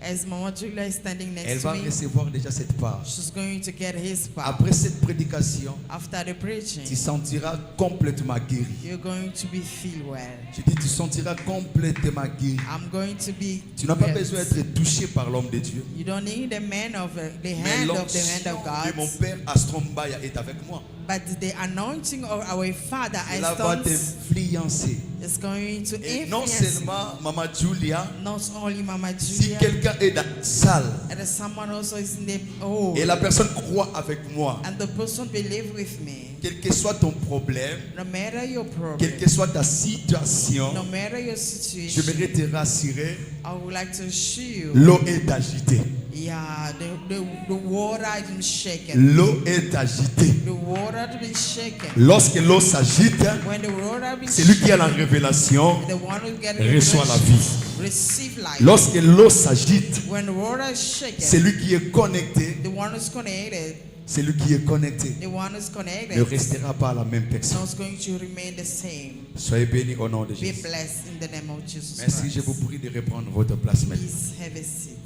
As Mama Julia is standing Elle next to va me, recevoir déjà cette part. she's going to get his part. Après cette prédication, After the preaching, tu sentiras complètement guéri. you're going to be feel well. Je dis, tu sentiras complètement guéri. I'm going to be Tu n'as pas well. besoin d'être touché par l'homme de Dieu. You don't need the man of the Mais hand of l'onction God, de mon père Astrombaya est avec moi. but the anointing of our Father Cela va Aston t'influencer. is going to Et non influence seulement Maman Julia, not only Mama si Julia, quelqu'un est dans la salle and someone also is in the oh, et la personne croit avec moi, and the person believe with me. quel que soit ton problème, No matter your problem, quelle que soit ta situation, no matter your situation, j'aimerais te rassurer, I would like to assure you, l'eau est agitée. yeah, the water has been shaken. L'eau est agitée. The water has been shaken. Lorsque l'eau s'agite, When the water has been celui qui a shaken, la révélation the one who get reçoit la vie. receive life. Lorsque l'eau s'agite, When the water is shaken, celui qui est connecté, the one who's connected, celui qui est connecté the one who's ne connected, restera pas la même personne. is going to remain the same. Soyez bénis au nom de Be Jésus. blessed in the name of Jesus Merci, Christ. je vous prie de reprendre votre place maintenant. Please have a seat.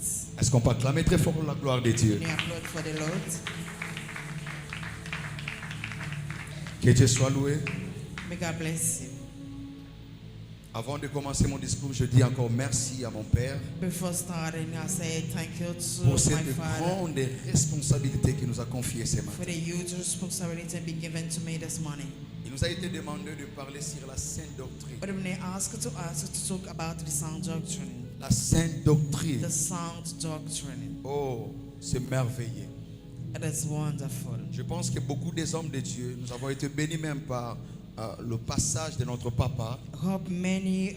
Est-ce qu'on peut acclamer très fort la gloire de Dieu? Can you applaud for the Lord? Que Dieu soit loué. May God bless you. Avant de commencer mon discours, je dis encore merci à mon Père Before starting, I say thank you pour to cette my Father grande responsabilité qu'il nous a confiée ce for matin. the huge responsibility be given to me this morning. Il nous a été demandé de parler sur la sainte doctrine. But when they ask to us to talk about the sound doctrine, La sainte doctrine. the sound doctrine, Oh, c'est merveilleux. it is wonderful. Je pense que beaucoup des hommes de Dieu, nous avons été bénis même par le passage de notre papa. Hope many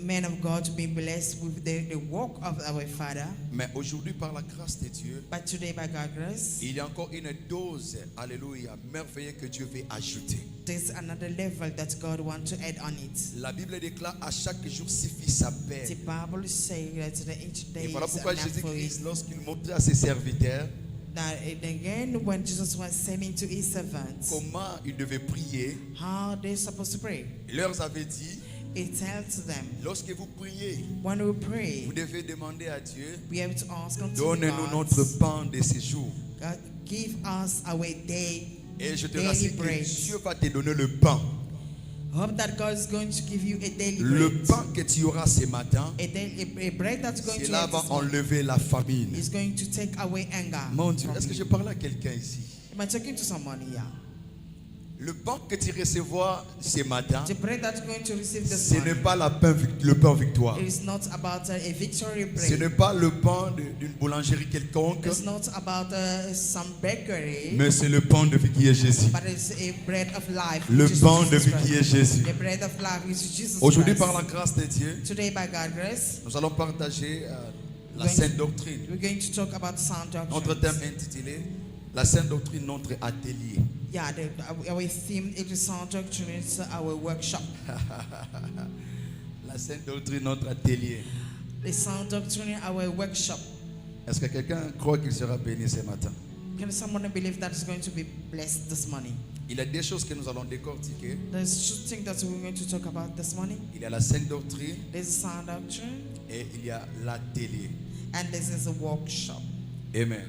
men of God to be blessed with the work of our Father. Mais aujourd'hui, par la grâce de Dieu, But today, by God's grace, il y a encore une dose, alléluia, merveilleuse que Dieu veut ajouter. there's another level that God wants to add on it. La Bible déclare à chaque jour suffit sa The paix. Bible says that each day Et voilà is pourquoi enough for Jésus-Christ, it. lorsqu'il montrait à ses serviteurs Now, and again, when Jesus was saying to his servants comment ils devaient prier, how they're supposed to pray, il leur avait dit, he tells them, lorsque vous priez, when we pray, vous devez demander à Dieu, we have to ask unto donne-nous God, notre pain de ces jours. God, give us our day. Et je te Daily rassure que bread. Dieu va te donner le pain. Hope that God is going to give you a daily Le bread. pain que tu auras ce matin, A bread that's going to cela have va this morning enlever la famine. is going to take away anger. Mon Dieu, from est-ce que you. je parle à quelqu'un ici? Am I talking to someone here? Le pain que tu recevras ce matin, The bread that you're going to receive this ce n'est morning, pas le pain victoire. it is not about a victory Ce bread. n'est pas le pain d'une boulangerie quelconque, It's not about some bakery, mais c'est le pain de vie qui est Jésus. but it's a bread of life. Le which is pain de Jesus vie qui Christ. est Jésus. The bread of life is Jesus Aujourd'hui, Christ. par la grâce de Dieu, Today, by God's grace, nous allons partager la Going- sainte doctrine. we're going to talk about sound Notre doctrine. thème intitulé La sainte doctrine, notre atelier. Yeah, our theme is sound doctrine. It's our workshop. La sainte doctrine, notre atelier. The sound doctrine, our workshop. Est-ce que quelqu'un croit qu'il sera béni ce matin? Can someone believe that is going to be blessed this morning? Il y a des choses que nous allons décortiquer. There's two things that we're going to talk about this morning. Il y a la sainte doctrine There's sound doctrine, et il y a l'atelier. and this is a workshop. Amen.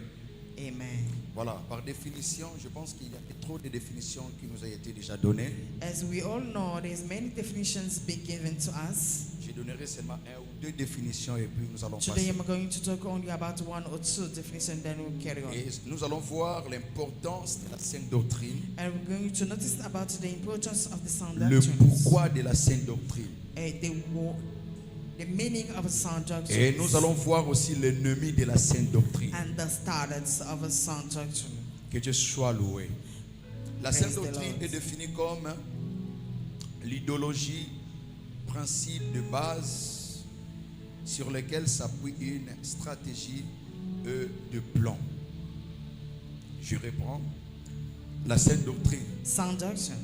Amen. Voilà, par définition, je pense qu'il y a trop de définitions qui nous ont été déjà données. As we all know, there's many definitions being given to us. Je donnerai seulement un ou deux définitions et puis nous allons Today passer. I'm going to talk only about one or two definitions, then we'll carry on. Et nous allons voir l'importance de la sainte doctrine, And we're going to notice about the importance of the sound le doctrines. pourquoi de la sainte doctrine. The meaning of a sound doctrine. Et nous allons voir aussi l'ennemi de la sainte doctrine. And the standards of a sound doctrine. Que Dieu soit loué. La sainte Praise the doctrine Lord. est définie comme l'idéologie, principe de base sur lequel s'appuie une stratégie de plan. Je reprends. La sainte doctrine Sound doctrines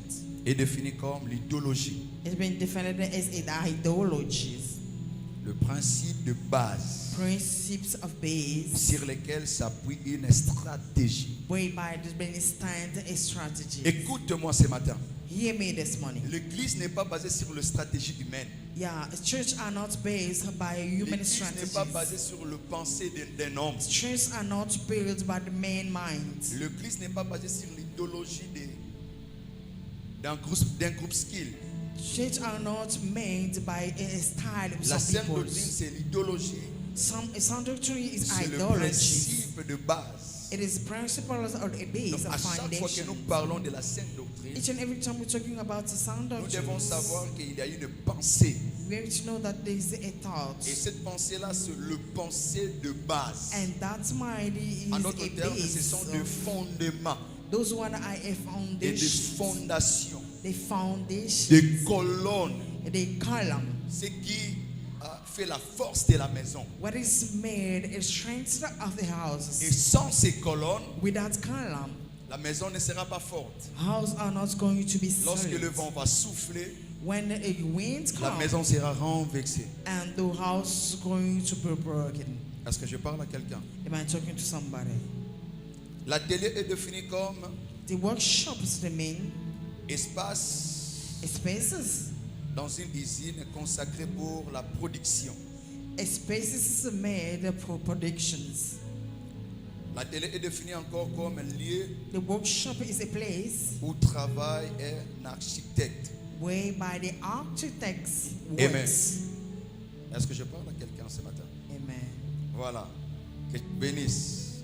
est définie comme l'idéologie, has been defined as ideologies, le principe de base principes of base, sur lequel s'appuie une stratégie. whereby there's been stand a strategy. Écoute-moi ce matin. Hear me this morning. L'église n'est pas basée sur la stratégie humaine. Yeah, church are not based by human L'église n'est strategies. pas basée sur le pensée d'un homme. Church are not built by the man mind. L'église n'est pas basée sur l'idéologie d'un groupe skill. Church are not made by a style of La some sainte people. doctrine, c'est l'idéologie, Sound doctrine is c'est le ideology. principe de base. It is principles or a base Donc, à of chaque fois que foundation. nous parlons de la sainte doctrine, Each and every time we're talking about the sound nous devons doctrine, savoir qu'il y a une pensée. we have to know that there is a thought. Et cette pensée-là, c'est le pensée de base. And that mind is En a d'autres termes, ce base. sont des fondements Those one are a et des foundation, fondations, the foundation, des colonnes. the column. Ce qui fait la force de la maison. What is made is strength of the Et houses. sans ces colonnes, Without column, la maison ne sera pas forte. houses are not going to be Lorsque le solid. vent va souffler, When a wind la comes, maison sera renversée. and the house is going to be broken. Est-ce que je parle à quelqu'un? Am I talking to somebody? L'atelier est défini comme The workshop is the main espace spaces. dans une usine consacrée pour la production. Spaces is made for productions. L'atelier est défini encore comme un lieu The workshop is a place où travaille un architecte. whereby the architects Amen. works. Est-ce que je parle à quelqu'un ce matin? Amen. Voilà. Que Dieu bénisse.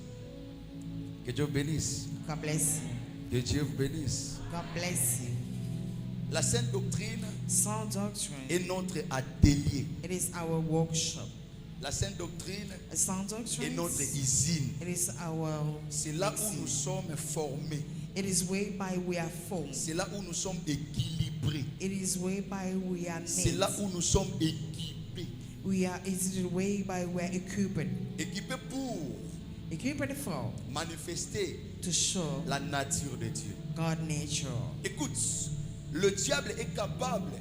Que Dieu bénisse. God bless you. Que Dieu vous bénisse. God bless you. La sainte doctrine Sound doctrine. est notre atelier. It is our workshop. La sainte doctrine A sound est doctrine. notre usine. It is our. C'est là où nous sommes formés. It is whereby we are formed. C'est là où nous sommes équilibrés. It is whereby we are C'est made. là où nous sommes équipés. We are. It is the whereby we are equipped. Équipés pour Equipped for manifester to show la nature de Dieu. God nature. Écoute, le diable est capable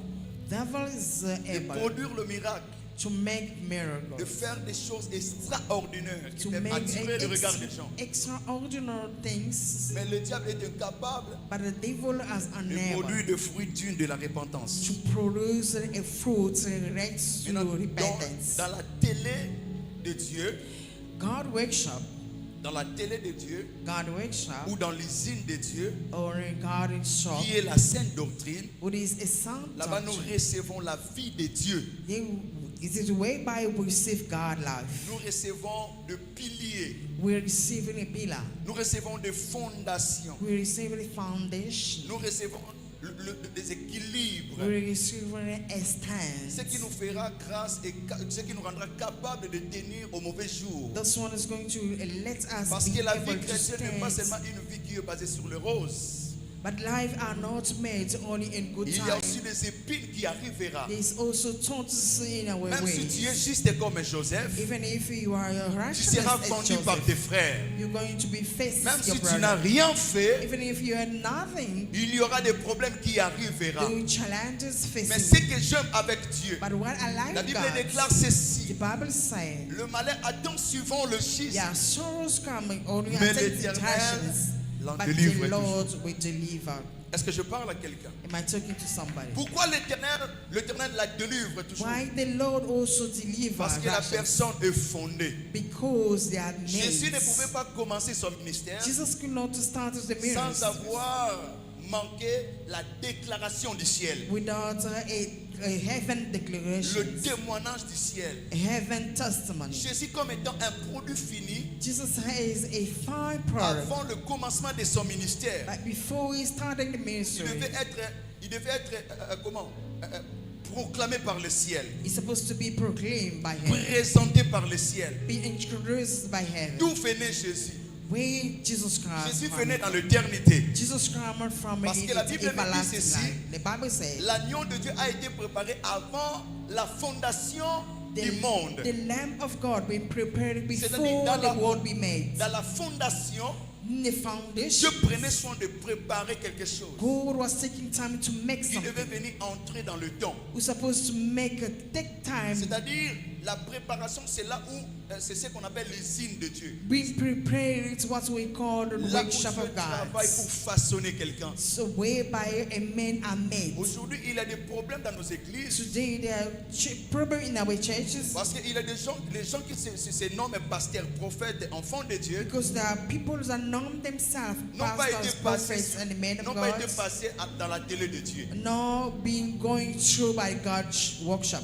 Devil is de able produire le miracle, to make de miracles. faire des choses extraordinaires qui To peuvent make attirer le regard des gens. extraordinary things, Mais le diable est incapable but the devil is de unable produire le fruit d'une de la repentance. to produce a fruit relates to Maintenant, repentance. dans la télé de Dieu, God workshop, dans la télé de Dieu, God workshop, ou dans l'usine de Dieu, or in God shop, qui est la sainte doctrine, what is a sound là-bas nous doctrine. recevons la vie de Dieu. Is it whereby we receive God life? Nous recevons de piliers, We're receiving a pillar. nous recevons des fondations, We're receiving a foundation. nous recevons des équilibres, We're receiving a stand. ce qui nous fera grâce et ce qui nous rendra capable de tenir au mauvais jour. This one is going to let us Parce be que la vie able to chrétienne n'est pas stand. seulement une vie qui est basée sur le rose. But life are not made only in good Il y a time. aussi des épines qui arrivera. There's also taunts in our Même si tu es ways. juste comme Joseph, Even if you are tu righteous seras as conduit par tes Joseph, frères. you're going to be faced Même with si your tu n'as brother. rien fait, Even if you had nothing, il y aura des problèmes qui arriveront. there will challenges Mais facing. ce que j'aime avec Dieu, But what I la like Bible God, déclare the ceci. Bible says, Le malheur attend suivant le schisme. yeah, sorrows come or you Mais attend l'Éternel temptations, l'en but délivre the toujours. Lord will deliver. Est-ce que je parle à quelqu'un? Am I talking to somebody? Pourquoi l'Éternel la délivre toujours? Why the Lord also delivers? Parce que la personne est fondée. Because they are Jésus ne made. pouvait pas commencer son ministère Jesus could not start the sans miracles avoir manqué la déclaration du ciel, without a heaven le declaration, témoignage du ciel. a heaven testimony. Jésus, comme étant un produit fini, Jesus is a fine product. avant le commencement de son ministère, But before he started the il ministry, devait être proclamé par le ciel, he's supposed to be proclaimed by heaven, présenté par le ciel. be introduced by heaven. D'où venait Jésus? Where Jesus Christ Jésus from. venait dans l'éternité. Jesus Christ from Parce que la Bible me dit everlasting ceci, life. The Bible says L'agneau de Dieu a été préparé avant la fondation du monde. the Lamb of God been prepared C'est-à-dire before dans la- the world be made. Dans la fondation, In the Dieu foundation, prenait soin de préparer quelque chose. God was taking time to make Il devait something. venir entrer dans le temps. We're supposed to take time, C'est-à-dire, la préparation, c'est là où, c'est ce qu'on appelle l'usine de Dieu. be prepared. It's what we call the Là où workshop Dieu of God. travaille pour façonner quelqu'un. So whereby a man are made. Aujourd'hui, il y a des problèmes dans nos églises. Today there are problems in our churches Parce qu'il y a des gens, les gens qui se nomment pasteurs, prophètes, enfants de Dieu, because there are people that know themselves n'ont pas été pastors, passés, prophets, and the men of n'ont pas été God, passés dans la télé de Dieu. not being going through by God's workshop.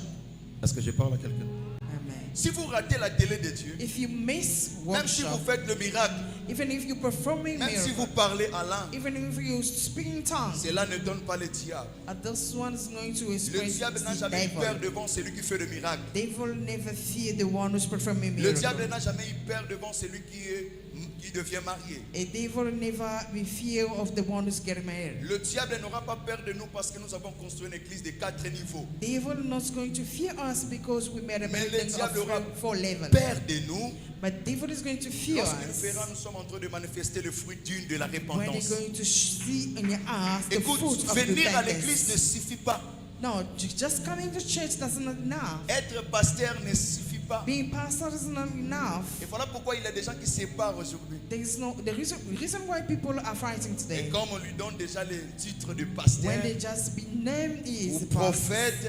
Est-ce que je parle à quelqu'un? Amen. Si vous ratez la télé de Dieu, If you miss même si vous workshop, faites le miracle, even if you perform a même si vous miracle, parlez en langue, even if you speak in tongues, cela ne donne pas le diable. this one is going to Le experience diable n'a the jamais eu peur devil. devant celui qui fait le miracle. Devil never fear the one who's performing Le miracle. diable n'a jamais eu peur devant celui qui devient marié. A devil never be fear of the one who's getting married. Le diable n'aura pas peur de nous parce que nous avons construit une église de 4 niveaux. Devil not going to fear us because we made a Mais le building diable aura of 4 levels. Peur de nous But devil is going to fear lorsqu'il nous us verra, nous sommes en train de manifester le fruit de la when they're repentance. going to see in your eyes the Écoute, fruit of venir à l'église ne repentance. suffit pas. No, just coming to church doesn't enough. Être pasteur ne suffit pas. Being pastor is not enough. Et voilà pourquoi il y a des gens qui se séparent aujourd'hui. There is no the reason why people are fighting Et today. comme on lui donne déjà le titre de pasteur, When they just be named ou is prophète,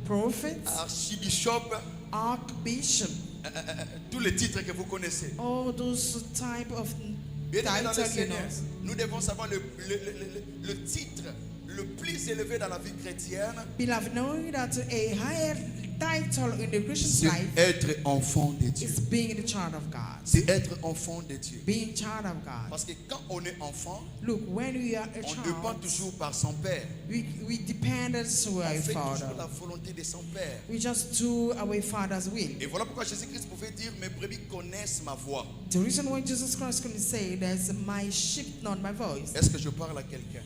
prophet, archibishop, archbishop, tous les titres que vous connaissez. all those type of Bien aimé dans le titles, you Seigneur, know. nous devons savoir le titre le plus élevé dans la vie chrétienne, Beloved, knowing that a higher title in the Christian c'est life être enfant de Dieu. is being the child of God. C'est être enfant de Dieu. Being child of God. Parce que quand on est enfant, Look, when we are a on dépend child, toujours par son père. we depend on On our fait Father. toujours la volonté de son père. We just do our Father's will. Et voilà pourquoi Jésus-Christ pouvait dire, mes brebis connaissent ma voix. The reason why Jesus Christ can say that my sheep know my voice. Est-ce que je parle à quelqu'un?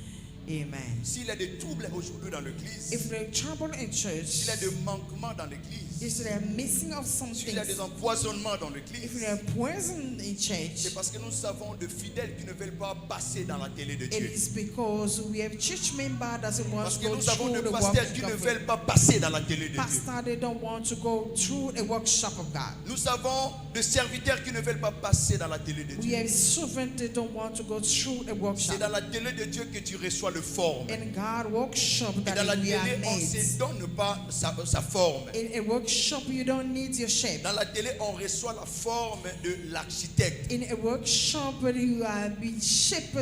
Amen. S'il y a des troubles aujourd'hui dans l'église, If there are trouble in church, s'il y a des manquements dans l'église, if there are missing of s'il something, y a des empoisonnements dans if l'église, there are poison in church, c'est parce que nous avons de fidèles qui ne veulent pas passer dans la télé de it Dieu. is because we have church members that want Parce to que go nous avons through de the pasteurs qui ne workshop. veulent pas passer dans la télé de Dieu. Pastor, they don't want to go through a workshop of God. Nous avons de serviteurs qui ne veulent pas passer dans la télé de We Dieu. have servants that don't want to go through a C'est workshop. dans la télé de Dieu que tu reçois le forme. In God workshop Et dans la that we télé, are on ne se made. donne pas sa forme. In a workshop, you don't need your shape. Dans la télé, on reçoit la forme de l'architecte. In a workshop, you are being shaped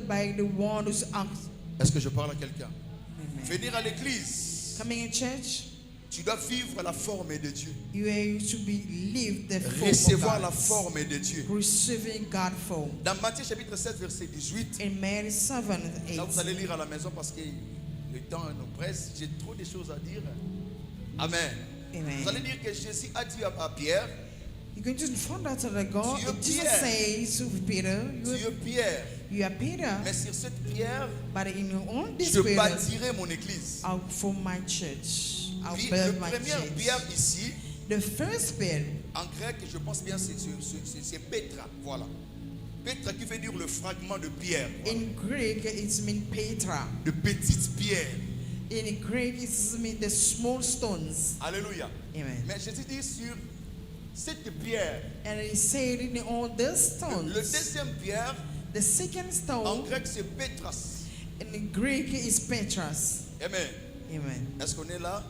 by the one who's Est-ce que je parle à quelqu'un? Venir à l'église, coming in church. tu dois vivre la forme de Dieu. You are to be live the form Recevoir of la God. forme de Dieu. Receiving God form. Dans Matthieu chapitre 7, verset 18, In Mary 7, là vous 8. allez lire à la maison parce que le temps nous presse, j'ai trop de choses à dire. Amen. Vous allez Amen. dire que Jésus a dit à Pierre, You're going to find out that God, Tu es Jesus Pierre. says to Peter, tu es Pierre, you are Peter, mais sur cette pierre, but on this je Peter, bâtirai mon église. I'll form my church. I'll Puis, build le my premier church. pierre ici, The first Peter, en grec, je pense bien, c'est Petra. Voilà. Petra qui veut dire le fragment de pierre. Voilà. in Greek, it's mean Petra. De petites pierres. In Greek, it's mean the small stones. Alléluia. Amen. Mais Jésus dit sur cette pierre, And he said in all these le stones, deuxième pierre, the second en stone, grec c'est Petras. In Greek is Petros. Amen. Amen. Est-ce qu'on est là?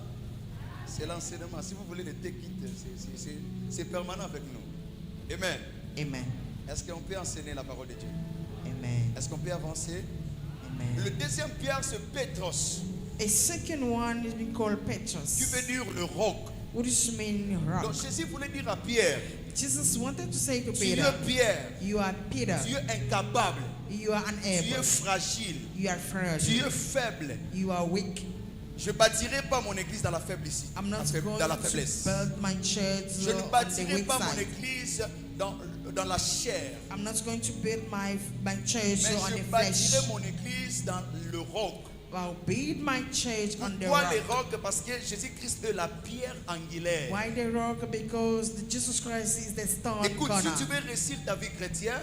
C'est l'enseignement. Si vous voulez le take it, c'est permanent avec nous. Amen. Amen. Est-ce qu'on peut enseigner la parole de Dieu? Amen. Est-ce qu'on peut avancer? Amen. Le deuxième pierre, c'est Pétros, A second one is being called qui Petros, veut dire le roc. which means Donc rock. Jésus voulait dire à Pierre, Jesus wanted to say to tu Peter, es Pierre, you are Peter, tu es incapable, you are tu es unable, fragile, you are tu fragile, es faible. you are weak. Je ne bâtirai pas mon église dans la faiblesse. I'm not going Dans la to faiblesse. build my church Je ne on the bâtirai weak pas mon side. église dans la chair. I'm not going to build my church Mais on je the bâtirai flesh. mon église dans le roc. I'll build my church on the Pourquoi les rock. rocs? Parce que Jésus-Christ est la pierre angulaire. Why the rock? Because Jesus Christ is the stone Écoute, si corner. tu veux réussir ta vie chrétienne,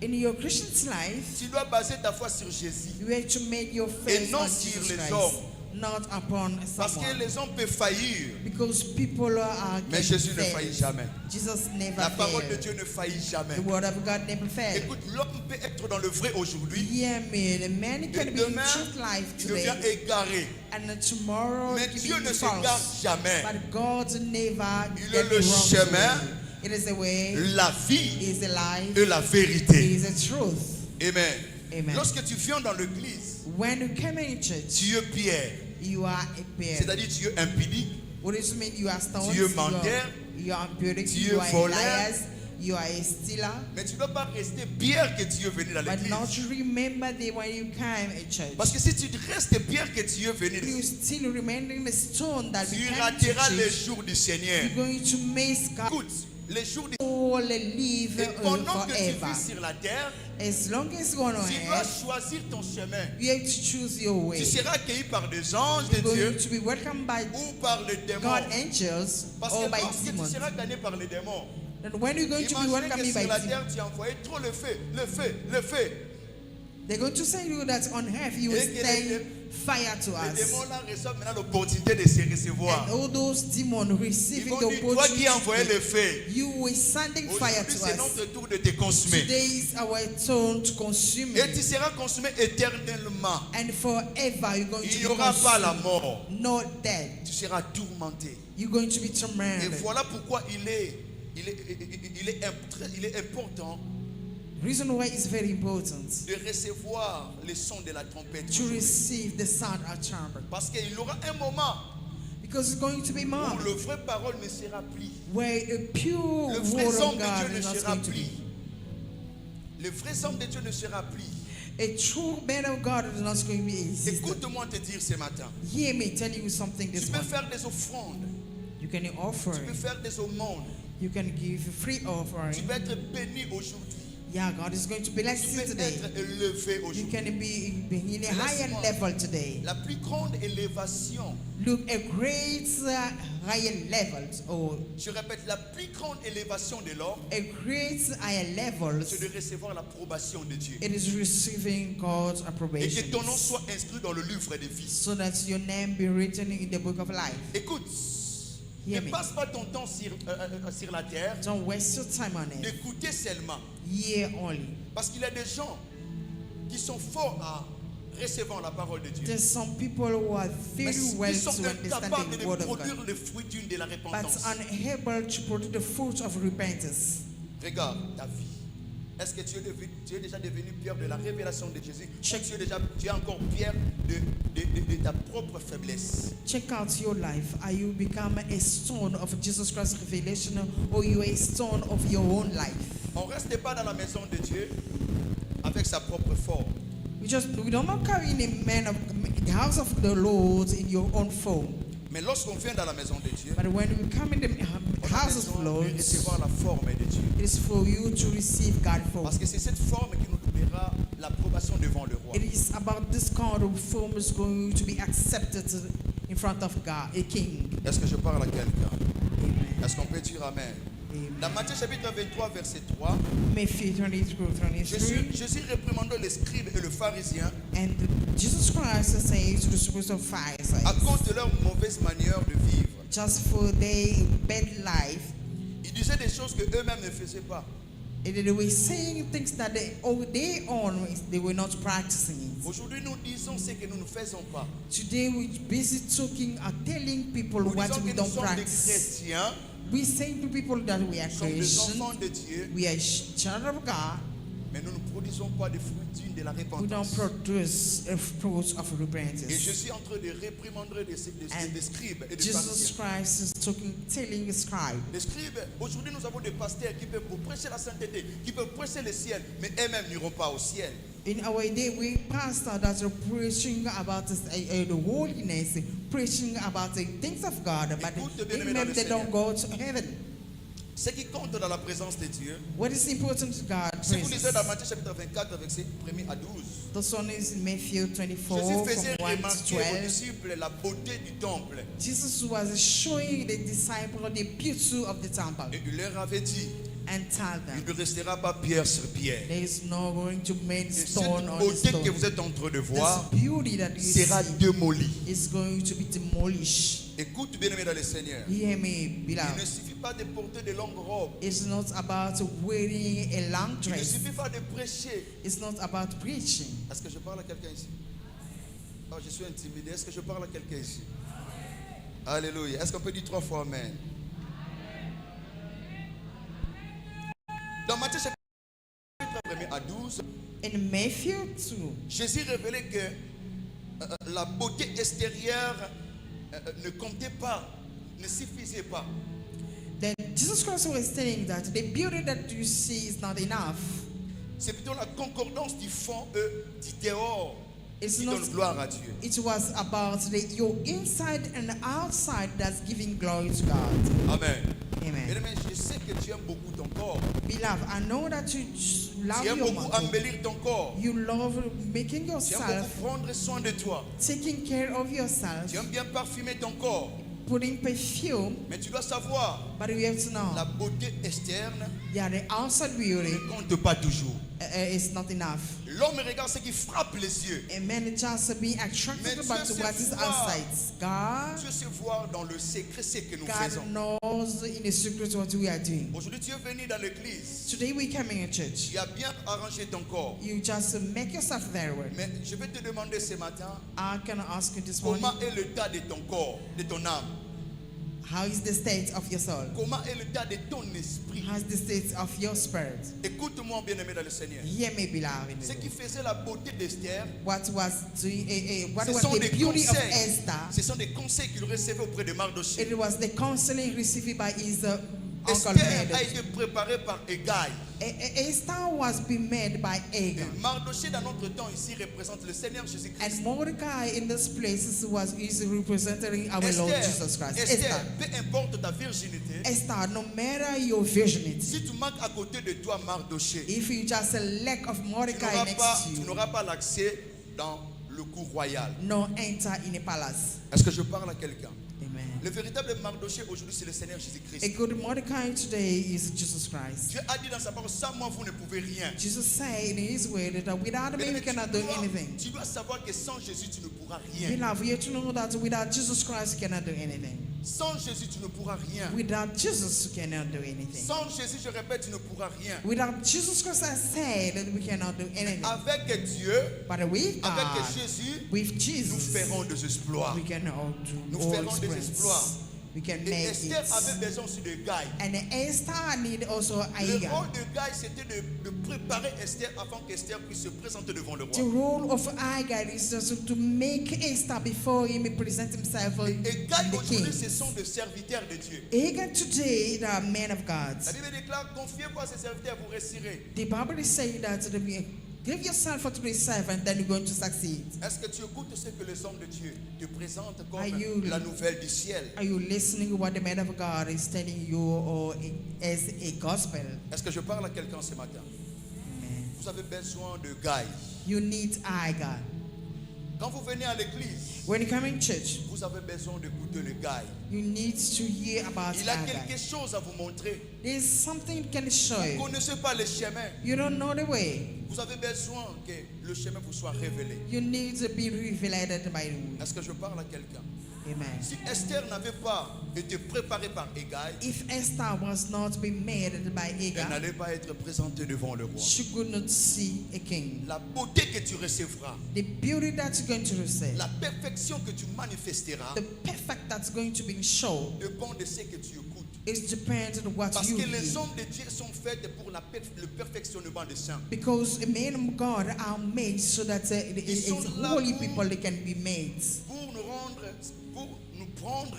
In your Christian's life, tu dois baser ta foi sur Jésus. you have to make your faith non on sur Jesus les Christ, hommes. not upon Parce que someone. les hommes peuvent faillir, Because people are mais getting Jésus ne faillit failed. jamais. Jesus never La parole de failed. Dieu ne faillit jamais. The word of God never failed. Écoute, l'homme peut être dans le vrai aujourd'hui, Hear me. The man et can be in demain, truth life il devient today, égaré. and tomorrow Mais it Dieu can ne be se garde false. jamais. But God never Il get est le the wrong chemin, way. It is the way, la vie is the life, et la it vérité. is the truth. Amen. Amen. Lorsque tu viens dans l'église, When you come in church, tu es Pierre. you are a pair. C'est-à-dire tu es impudique, What does it mean? You are stones. Tu es menteur, You are impudent. tu You es are voleur. liars. You are a stealer. mais tu ne dois pas rester Pierre que tu es venu dans But l'église. not remember that when you came at church. Parce que si tu restes Pierre que tu es venu, You still remembering the stone that tu became rateras les church. jours du Seigneur. You're going to miss God. Écoute, les jours du All live Et pendant que tu forever. vis sur la terre, As long as you go on tu dois ahead, choisir ton chemin. you have to choose your way. Tu seras accueilli par des anges de You're Dieu going to be welcomed by ou par les démons. God angels Parce or que by lorsque tu demons. seras gagné par les démons, And when you're going to be imaginez welcomed que by sur la demons, terre tu as envoyé trop le feu, le feu, le feu. they're going to say to you that on earth you will Et que send fire to Les us. démons là reçoivent maintenant l'opportunité de se recevoir. And all those demons Ils receiving vont the dire, toi qui as envoyé le opportunity, feu, you will sending fire aujourd'hui to c'est us. notre tour de te consumer. Today is our turn to consume Et tu it. seras consumé éternellement. And forever you're going Il to n'y be aura pas la consumed. mort. No death. Tu seras tourmenté. You're going to be Et tormented. voilà pourquoi il est important Reason why it's very important de recevoir le son de la trompette. to receive the sound of trumpet. Parce qu'il y aura un moment Because it's going to be où more le vrai parole ne sera plus. where a pure Le vrai word homme of de God Dieu ne is not sera going to plus. be. Le vrai homme de Dieu ne sera plus. A true man of God is not going to be existent. Écoute-moi te dire ce matin. Hear me tell you something Tu this peux morning. faire des offrandes. You can offer. Tu peux faire des aumônes. You can give free Tu offering. peux être béni aujourd'hui. Yeah, God is going to bless Tu you peux today. être élevé You aujourd'hui. can be in a higher Laisse-moi. level today. La plus grande élévation, Look, a great higher level, or je répète, la plus grande élévation de l'homme, a great higher level, c'est de recevoir l'approbation de Dieu. it is receiving God's Et approbation. que ton nom soit inscrit dans le livre de vie. So that your name be written in the book of life. Écoute, ne Hear me. passe pas ton temps sur la terre Don't waste your time on it. d'écouter seulement. Year only. Parce qu'il y a des gens qui sont forts à recevoir la parole de Dieu. There's some people who are Mais very well ils sont to understand incapables the de word of produire God, le fruit de la but repentance. unable to produce the fruit of repentance. Regarde ta vie. Est-ce que tu es déjà devenu Pierre de la révélation de Jésus? Check. Ou tu es encore Pierre de ta propre faiblesse? Check out your life. Are you become a stone of Jesus Christ's revelation, or you a stone of your own life? On ne reste pas dans la maison de Dieu avec sa propre forme. We don't not carry in the house of the Lord in your own form. Mais lorsqu'on vient dans la maison de Dieu, But when we come in the on a house of the besoin Lord, de recevoir la forme de Dieu. it is for you to receive God's form. Parce que c'est cette forme qui nous donnera l'approbation devant le roi. It is about this kind of form is going to be accepted in front of God, a king. Est-ce que je parle à quelqu'un? Amen. Est-ce qu'on peut dire Amen? Dans Amen. Matthieu chapitre 23, verset 3, Matthew 23. Jésus réprimandant les scribes et le pharisien And Jesus Christ says to the spirits of à Pharisees, cause de leur mauvaise manière de vivre. just for their bad life, Ils disaient des choses que eux-mêmes ne faisaient pas. They were saying things that they own, they were not practicing it. Aujourd'hui, nous disons ce que nous ne faisons pas. Today we're busy talking or telling people Nous what disons we que nous don't sommes des practice. chrétiens, We say to people that we are nous sommes des Christians, enfants de Dieu, we are children of God. mais nous ne produisons pas de fruits dignes de la We don't repentance. produce a fruit of Et je repentance. suis en train de réprimander des scribes et des Jesus pharisiens. Christ is telling the scribe. Les scribes, aujourd'hui nous avons des pasteurs qui peuvent pour prêcher la sainteté, qui peuvent prêcher le ciel, mais eux-mêmes n'iront pas au ciel. In our day, we pastors that are preaching about the holiness, preaching about the things of God, but Écoute, bien-aimé dans amen, le they don't Seigneur. go to heaven. Ce qui compte dans la présence de Dieu, What is important to God? si vous lisez dans Praises. Matthieu chapitre 24, verset 1er à 12, This one is in Matthew 24 Jésus faisait from 1 to remarquer aux 12. disciples la beauté du temple. Jesus was showing the disciple the beauty of the temple Et il leur avait dit, and tell il them ne restera pas pierre sur pierre. there is no going to remain Et cette stone on the beauté que stone. vous êtes en train de voir This beauty that you sera see démolie. is going to be demolished. Écoute bien aimé dans le Seigneur. Hear me, Il ne beloved. suffit pas de porter de longues robes. It's not about wearing a long Il ne dress. suffit pas de prêcher. It's not about preaching. Est-ce que je parle à quelqu'un ici? Oh, je suis intimidé. Est-ce que je parle à quelqu'un ici? Alléluia. Est-ce qu'on peut dire 3 fois Amen? Dans Matthieu chapitre 1 à 12, In Matthew 2, Jésus révélait que la beauté extérieure ne comptait pas, ne suffisait pas. then Jesus Christ was saying that the beauty that you see is not enough. C'est plutôt la concordance du fond et du dehors It's qui not. donne gloire à Dieu. It was about your inside and outside that's giving glory to God. Amen. Amen. Bien-aimé, je sais que tu aimes beaucoup ton corps. Beloved, I know that you love Tu aimes your beaucoup body. embellir ton corps. You love making Tu aimes yourself, beaucoup prendre soin de toi. taking care of yourself, Tu aimes bien parfumer ton corps. putting perfume, Mais tu dois savoir, but you have to know la beauté externe yeah, the outside beauty ne compte pas toujours. is not enough. L'homme regarde ce qui frappe les yeux. And man just be attracted Mais about Dieu what sait is voir. outside. God, Dieu sait voir dans le secret ce que nous God faisons. knows in the secret what we are doing. Aujourd'hui, tu es venu dans l'église. Today we coming in church. Tu as bien arrangé ton corps. You just make yourself very well. Mais je vais te demander ce matin, I can ask you this morning, comment est l'état de ton corps, de ton âme? how is the state of your soul? Comment est l'état de ton esprit? How's the state of your spirit? Écoute-moi, bien-aimé dans le Seigneur. Hear me, beloved. Ce qui faisait la beauté d'Esther, What was what ce was sont the des beauty of conseils. Esther? Ce sont des conseils qu'il recevait auprès de Mardoché. It was the counseling received by his uncle Esther a Mordecai. été préparée par Hegai. Esther was being made by Et Agan. Mardoché dans notre temps ici représente le Seigneur Jésus-Christ. And Mordecai in this place is representing our Lord Jesus Christ. Esther, peu importe ta virginité, Esther, no matter your virginity, si tu manques à côté de toi Mardoché, if you just a lack of tu Mordecai next to you, n'auras pas l'accès dans le cour royal. no enter in a palace. Est-ce que je parle à quelqu'un? Amen. Le véritable Mardoché aujourd'hui, c'est le Seigneur Jésus-Christ. A good Mordecai today is Jesus Christ. Dieu a dit dans sa parole, sans moi vous ne pouvez rien. Jesus said in his word that without me Mais we cannot do anything. tu dois savoir que sans Jésus tu ne pourras rien. Beloved, you have to know that without Jesus Christ you cannot do anything. Sans Jésus tu ne pourras rien. Without Jesus you cannot do anything. Sans Jésus, je répète, tu ne pourras rien. Without Jesus Christ I said that we cannot do anything. Avec Dieu, But with God, avec Jésus, with nous Jesus, ferons des exploits. we can all do Nous all ferons des exploits. exploits. We can Et make Esther avait it. besoin aussi de Gaï. And Esther need also Le Agan. rôle de Gaï, c'était de préparer Esther avant qu'Esther puisse se présenter devant le The roi. role of Agan is just to make Esther before him present himself Et Gaï, the king. aujourd'hui, ce sont des serviteurs de Dieu. Agan today, the man of God. La Bible déclare, confiez-vous à ces serviteurs, vous réussirez. The Bible is saying that give yourself to the servant, then you're going to succeed. Est-ce que tu écoutes ce que les hommes de Dieu te présentent comme Are you- la nouvelle du ciel? Are you listening to what the man of God is telling you or as a gospel? Est-ce que je parle à quelqu'un ce matin? Amen. Vous avez besoin de Gaï. You need Agan. Quand vous venez à l'église, When you come in church, vous avez besoin d'écouter le Gaï. you need to hear about Il a Agan. quelque chose à vous montrer. There's something it can show Vous ne you. connaissez pas le chemin. You don't know the way. Vous avez besoin que le chemin vous soit révélé. You need to be revealed by the way. Est-ce que je parle à quelqu'un? Amen. Si Esther n'avait pas été préparée par Hégai, If Esther was not being made by elle Hagar, n'allait pas être présentée devant le roi. she could not see a king. La beauté que tu recevras, The beauty that you're going to receive, la perfection que tu manifesteras, the perfect that's going to be shown, dépend de ce que tu écoutes. is dependent on what Parce you que les hear. hommes de Dieu sont faits pour le perfectionnement des saints. Because the men of God are made so that it's sont là holy pour- people they can be made. Pour nous prendre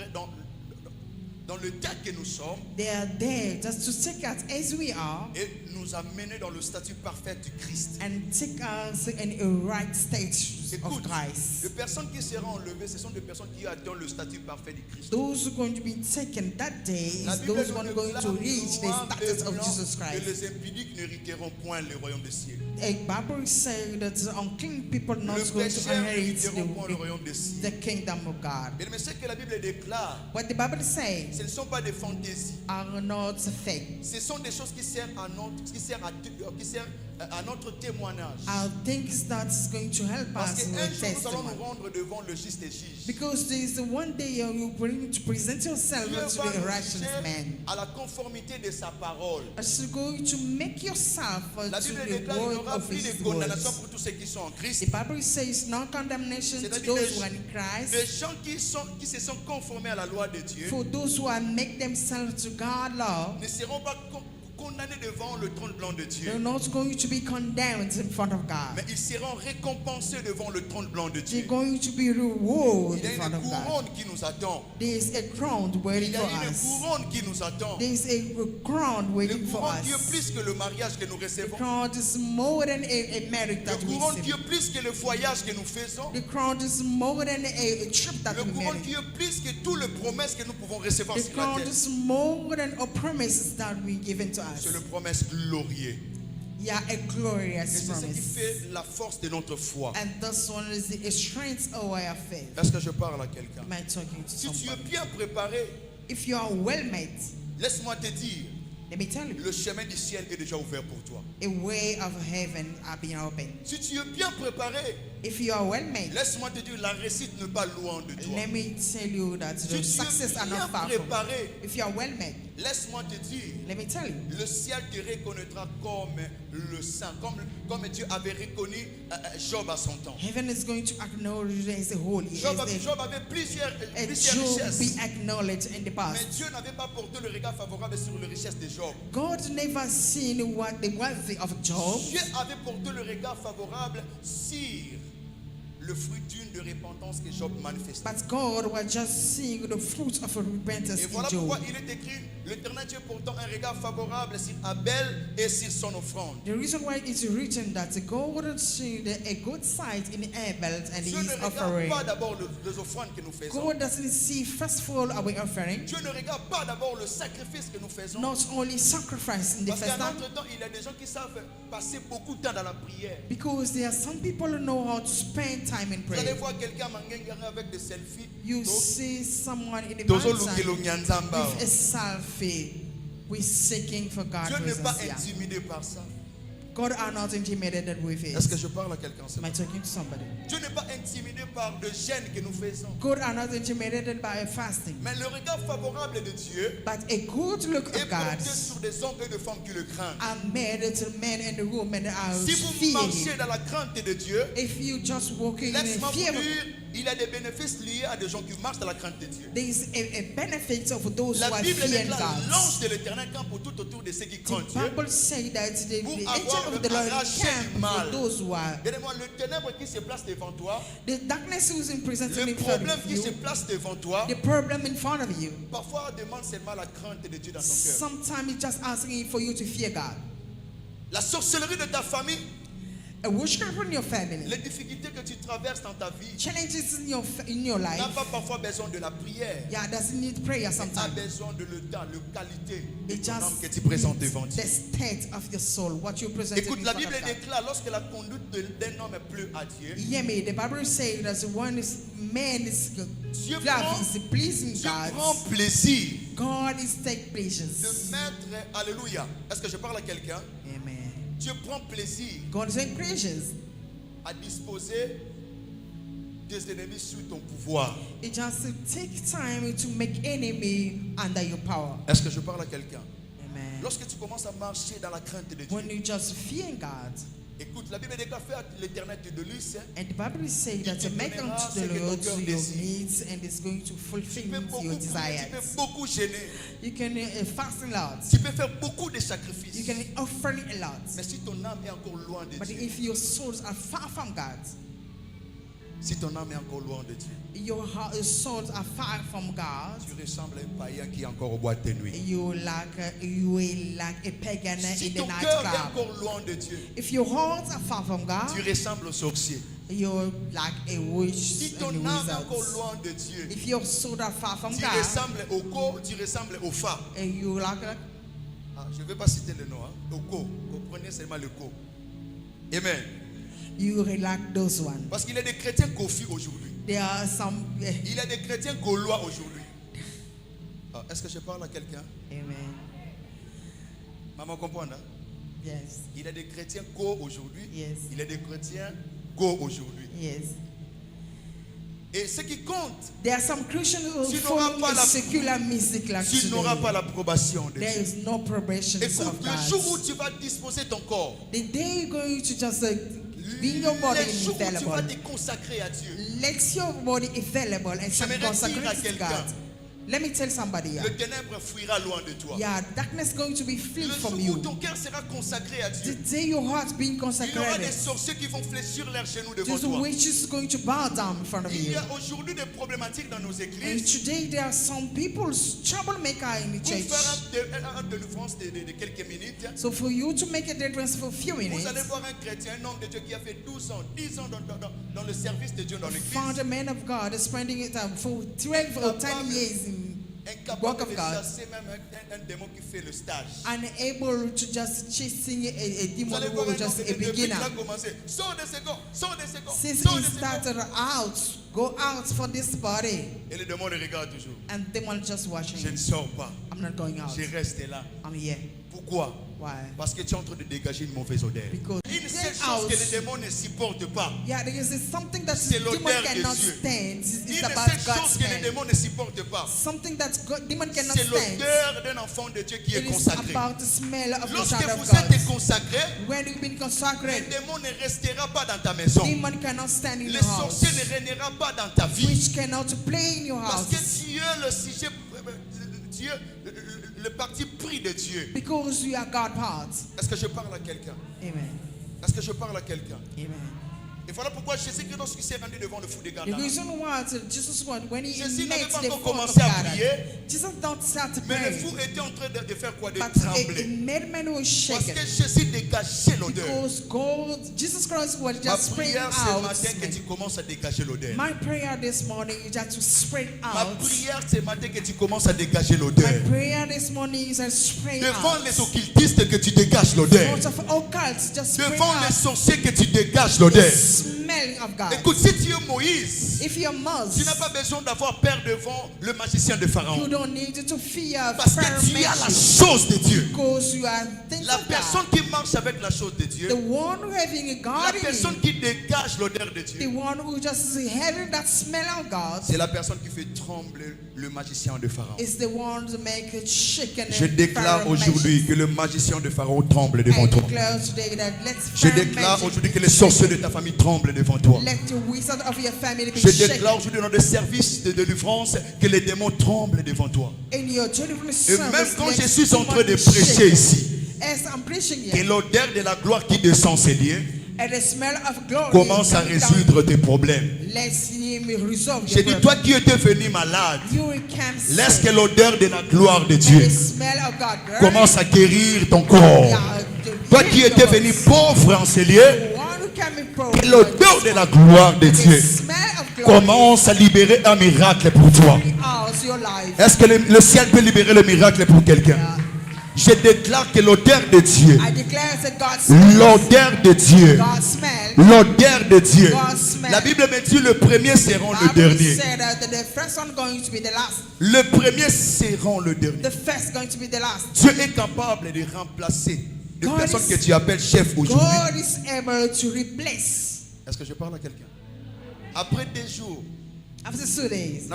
dans le tas que nous sommes They are there just to take us as we are et nous amener dans le statut parfait du Christ. and take us in a right state of Écoute, les Christ. personnes qui seront enlevées, ce sont des personnes qui atteignent le statut parfait du Christ. Those who are going to be taken that day La is Bible those nous who are going to déclare reach the noir et status of blanc Jesus que Christ. les impudiques n'hériteront point le royaume des cieux. A Bible says that unclean people are not Les going to pécheurs inherit n'hériteront point le the, royaume des cieux. the kingdom of God. Mais ce que la Bible déclare, What the Bible says ce ne sont pas des fantaisies. are not fake. Ce sont des choses qui servent à notre témoignage. Are things that's going to help Parce us qu'un with jour, nous allons testimony. nous rendre devant le juste et juge. Because there is one day you bring to present yourself Dieu to va the nous righteous juger man. à la conformité de sa parole. As you're going to make yourself La to Bible the déclare qu'il n'y word aura of plus de his condamnation words. pour tous ceux qui sont en Christ. The Bible says no condemnation to C'est-à-dire those who are in des Christ. gens qui se sont conformés à la loi de Dieu For those who are make themselves to God's law, ne seront pas condamnés devant le trône blanc de Dieu. they're not going to be condemned in front of Mais God. ils seront récompensés devant le trône blanc de They're Dieu. going to be rewarded Il y in a front une of God. couronne qui nous attend. There is a crown Il waiting y a for une us. couronne qui nous attend. There is a crown Le waiting for couronne qui est us. plus que le mariage que nous The recevons. crown is more than a merit that Le we couronne qui receive. est plus que le voyage que nous faisons. The crown is more than a trip that Le we couronne made. qui est plus que toutes les promesses que nous pouvons recevoir The sur la crown terre. is more than a promises that we given to us. C'est le promesse glorieux. Yeah, a Et glorious c'est ce qui promise. fait la force de notre foi. And this one is the strength of our faith. Est-ce que je parle à quelqu'un? Am I talking to Si tu es somebody? bien préparé, If you are well made, laisse-moi te dire, let me tell you, le chemin du ciel est déjà ouvert pour toi. a way of heaven are being opened. Si tu es bien préparé, If you are well made, laisse-moi te dire, la réussite n'est pas loin de toi. let me tell you that Si the tu success es are bien not far from you. préparé, If you are well made, laisse-moi te dire, let me tell you, le ciel te reconnaîtra comme le saint, comme Dieu avait reconnu Job à son temps. heaven is going to acknowledge you as a holy, Job as avait plusieurs a richesses. Job be acknowledged in the Mais past. Dieu n'avait pas porté le regard favorable sur les richesses de Job. God never seen what the wealthy of Job. Dieu avait porté le regard favorable sur le fruit d'une de repentance que Job manifestait. But God was just seeing the fruit of repentance Et in voilà Job. pourquoi il est écrit, l'Éternel Dieu portant un regard favorable sur Abel et sur son offrande. The reason why it's written that God seen a good sight in Abel and Dieu his ne regarde offering. pas d'abord les offrandes que nous faisons. God doesn't see first of all our offering, Dieu ne regarde pas d'abord le sacrifice que nous faisons. not only sacrifice in the Parce first qu'en time, notre temps, il y a des gens qui savent passer beaucoup de temps dans la prière. because there are some people who know how to spend time in Vous allez prayer. voir quelqu'un mangengara avec des selfies. You see someone in the Tozo mountain lukelo nyanzamba. with a selfie. We're seeking for God's Dieu n'est pas presence. Yeah. intimidé par ça. God are not intimidated with Est-ce que it. je parle à quelqu'un? Am I talking to somebody? Dieu n'est pas intimidé par le jeûne que nous faisons. God are not intimidated by fasting. Mais le regard favorable de Dieu But a good look est of God porté sur des hommes et des femmes qui le craignent. are made to men and women that are Si vous fear marchez Him. dans la crainte de Dieu, If you just walking in laisse-moi vous fear, dire, il y a des bénéfices liés à des gens qui marchent dans la crainte de Dieu. there is a benefit of those La who are Bible fearing déclare, God. l'ange de l'Éternel campe tout autour de ceux qui craignent The Dieu. Bible say that the Pour angel avoir of the Lord arraché camp du mal. for those who are Regardez-moi, le ténèbre qui se place devant toi, the darkness who is in present le in front problème of qui se you, place devant toi, the problem in front of you. parfois demande seulement la crainte de Dieu dans ton cœur. Sometimes it's just asking for you to fear God. La sorcellerie de ta famille, A witchcraft in your family, les difficultés que tu traverses dans ta vie, challenges in your life. n'a pas parfois besoin de la prière. Yeah, doesn't need prayer Tu as sometimes. besoin de le temps, la qualité de It ton âme just que tu présentes devant needs Dieu. the state of your soul, what you present Écoute, in la front Bible of God. déclare lorsque la conduite d'un homme pleut à Dieu, Hear me, the Bible says that one is man is Dieu love prend- is pleasing Dieu prend God. plaisir God is take de pleasures. mettre, alléluia, est-ce que je parle à quelqu'un? Amen. Dieu prend plaisir God is take pleasures à disposer tes ennemis sous ton pouvoir. It just take time to make enemy under your power. Est-ce que je parle à quelqu'un? Amen. Lorsque tu commences à marcher dans la crainte de Dieu, When you just fear God, écoute, la Bible déclare faire l'éternel te délice. and the Bible says that te make donnera unto ce the que ton Lord cœur your désire. needs, and it's going to Tu fulfill peux beaucoup your prier, tu desires. peux beaucoup gêner, You can fast a lot. tu peux faire beaucoup de You sacrifices. can offer a lot. Mais si ton âme est encore loin de But Dieu, if your souls are far from God, si ton âme est encore loin de Dieu, your souls are far from God, tu ressembles à un païen qui est encore au boîte de nuit. you will like a pagan Si in the ton cœur est nightclub. encore loin de Dieu, If your hearts are far from tu God, ressembles au sorcier. you're like a witch Si ton and a âme est encore wizard. loin de Dieu, If your souls are far from tu God, ressembles au co, tu ressembles au fa. and you like Ah, je ne vais pas citer le nom, hein. Au co. Vous prenez seulement le co. Amen. you like those ones. Parce qu'il y a des chrétiens Kofi aujourd'hui. There are some. Il y a des chrétiens gaulois aujourd'hui. Ah, est-ce que je parle à quelqu'un? Amen. Maman comprend, hein? Yes. Il y a des chrétiens go aujourd'hui. Yes. Il y a des chrétiens go aujourd'hui. Yes. Et ce qui compte, There are some Christians who Tu n'auras follow pas a la- secular music like tu n'auras pas today. l'approbation de There Dieu. is no probation Écoute, of le jour où God. tu vas disposer ton corps, The day you're going to just bring your body les jours où tu vas available, te consacrer à Dieu, let your body available and J'aimerais dire à consecrate to quelqu'un, God. Let me tell somebody here. le ténèbre fuira loin de toi. Yeah, darkness going to be free Le from jour où you. ton cœur sera consacré à The Dieu, day your heart being il y aura des consecrated, sorciers qui vont fléchir leurs genoux devant just toi. witches going to bow down in front of Il y you. a aujourd'hui des problématiques dans nos And églises. today there are some people troublemaker in the Pour church. faire un délivrance de quelques minutes, So for you to make a difference for a few vous minutes, allez voir un chrétien, un homme de Dieu qui a fait 12 ans, 10 ans dans le service de Dieu dans found l'église, a man of God spending it for 12 or 10 years in work incapable of de God, chasser même un démon qui fait le stage. unable to just chasing a Vous demon allez who voir un was homme just de a Dieu depuis beginner. qu'il a commencé. Sors de ce corps, sors de ce corps, Since sors he de ce corps. started out, go out for this body, Et le démon le regarde toujours. and demon just watching. Je ne sors pas, I'm not going out. je reste là. I'm here. Pourquoi? Why? Parce que tu es en train de dégager une mauvaise odeur. Because Une seule get chose out. que les démons ne supportent pas. Yeah, there is something that C'est demon l'odeur de cannot Dieu. stand. It's Une about seule God's chose que les smell. démons ne supportent pas. Something that demon cannot C'est stand. l'odeur d'un enfant de Dieu qui est It is consacré. about the smell of the Lorsque child of vous God. êtes consacré, When you've been le consecrated, démon ne restera pas dans ta maison. demon cannot stand in Le your house. sorcier ne régnera pas dans ta vie. Witch cannot play in your Parce que house. Dieu, le sujet, Dieu, le parti pris de Dieu. Because you are God part. Est-ce que je parle à quelqu'un? Amen. Est-ce que je parle à quelqu'un? Amen. Et voilà pourquoi Jésus-Christ, lorsqu'il s'est rendu devant le fou des The Gadara, reason why Jesus went when he Jésus n'avait met pas the encore foot of commencé à God, prier, Jesus don't start to mais le pray, fou était en train de faire quoi? De but trembler. it made man was Parce shaken que Jésus dégageait l'odeur. because God, Jesus Christ was Ma just spraying prière ce out. matin que tu commences à dégager l'odeur. My prayer this morning is just to spread Ma out. prière ce matin que tu commences à dégager l'odeur. My prayer this morning is to spray Devant out. les occultistes que tu dégages l'odeur. Out of all cults, just spray Devant les out sorciers que tu dégages the l'odeur. smell of God. Écoute, si tu es Moïse, If you're tu Moses, n'as pas besoin d'avoir peur devant le magicien de you Pharaon. don't need to fear Parce que tu as la chose de Dieu. because you are things La of personne God. qui marche avec la chose de Dieu, The one who having a la God in personne him, qui dégage l'odeur de the Dieu, one who just having that smell of God, c'est la personne qui fait trembler le magicien de Pharaon. is the one to make it shaken. Je and déclare Pharaoh aujourd'hui magic. que le magicien de Pharaon tremble devant I toi. declare today that let Je Pharaoh déclare magic aujourd'hui que les sorciers de ta famille tremblent devant toi. let the wizard of your family be Je shaken. déclare aujourd'hui dans des services de délivrance que les démons tremblent devant toi. In your deliverance Et service, même quand let je suis en demons train de be shaken. prêcher ici, As I'm preaching que here, l'odeur de la gloire qui descend ces lieux and the smell of glory commence à coming down, résoudre tes problèmes. let's him resolve J'ai your dit, problem. toi qui étais venu malade, You will come laisse sick, que l'odeur de la gloire de and Dieu the smell of God burn. commence à guérir ton corps. Yeah, Toi qui étais venu pauvre en ces lieux, the one who came in power, que l'odeur de la gloire de the Dieu smell of glory commence à libérer un miracle pour toi. out your life. Est-ce que le ciel peut libérer le miracle pour quelqu'un? Je déclare que l'odeur de Dieu, I declare that God smells, l'odeur de Dieu, God smells. l'odeur de Dieu. God smells. La Bible me dit le premier seront le Bible dernier. said that the first one going to be the last. Le premier seront le dernier. The first going to be the last. Dieu est capable de remplacer des God personnes is- que tu appelles chef aujourd'hui. God is able to replace. Est-ce que je parle à quelqu'un? Après 2 jours, After 2 days,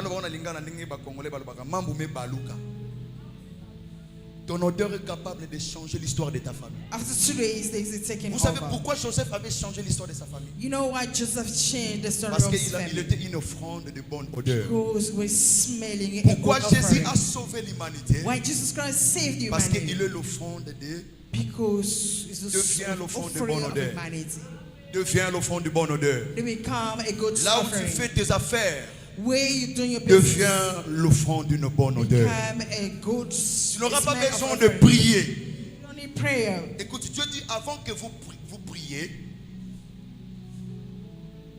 ton odeur est capable de changer l'histoire de ta famille. after 2 days, they're taking Vous savez over. pourquoi Joseph avait changé l'histoire de sa famille? You know why Joseph changed the story Parce of his qu'il family? était une offrande de bonne odeur. Because we're smelling a Pourquoi good Jésus offering. a sauvé l'humanité? Why Jesus Christ saved Parce humanity? qu'il est l'offrande de Because it's the Devient l'offrande de offering bonne of odeur. humanity. devient l'offrande de bonne odeur. They become a good Là où tu offering. fais tes affaires, Where you doing your business devient l'offrande d'une bonne odeur. become a good Tu n'auras pas smell besoin of de offering. prier. You don't need prayer. Écoute, Dieu dit avant que vous priez.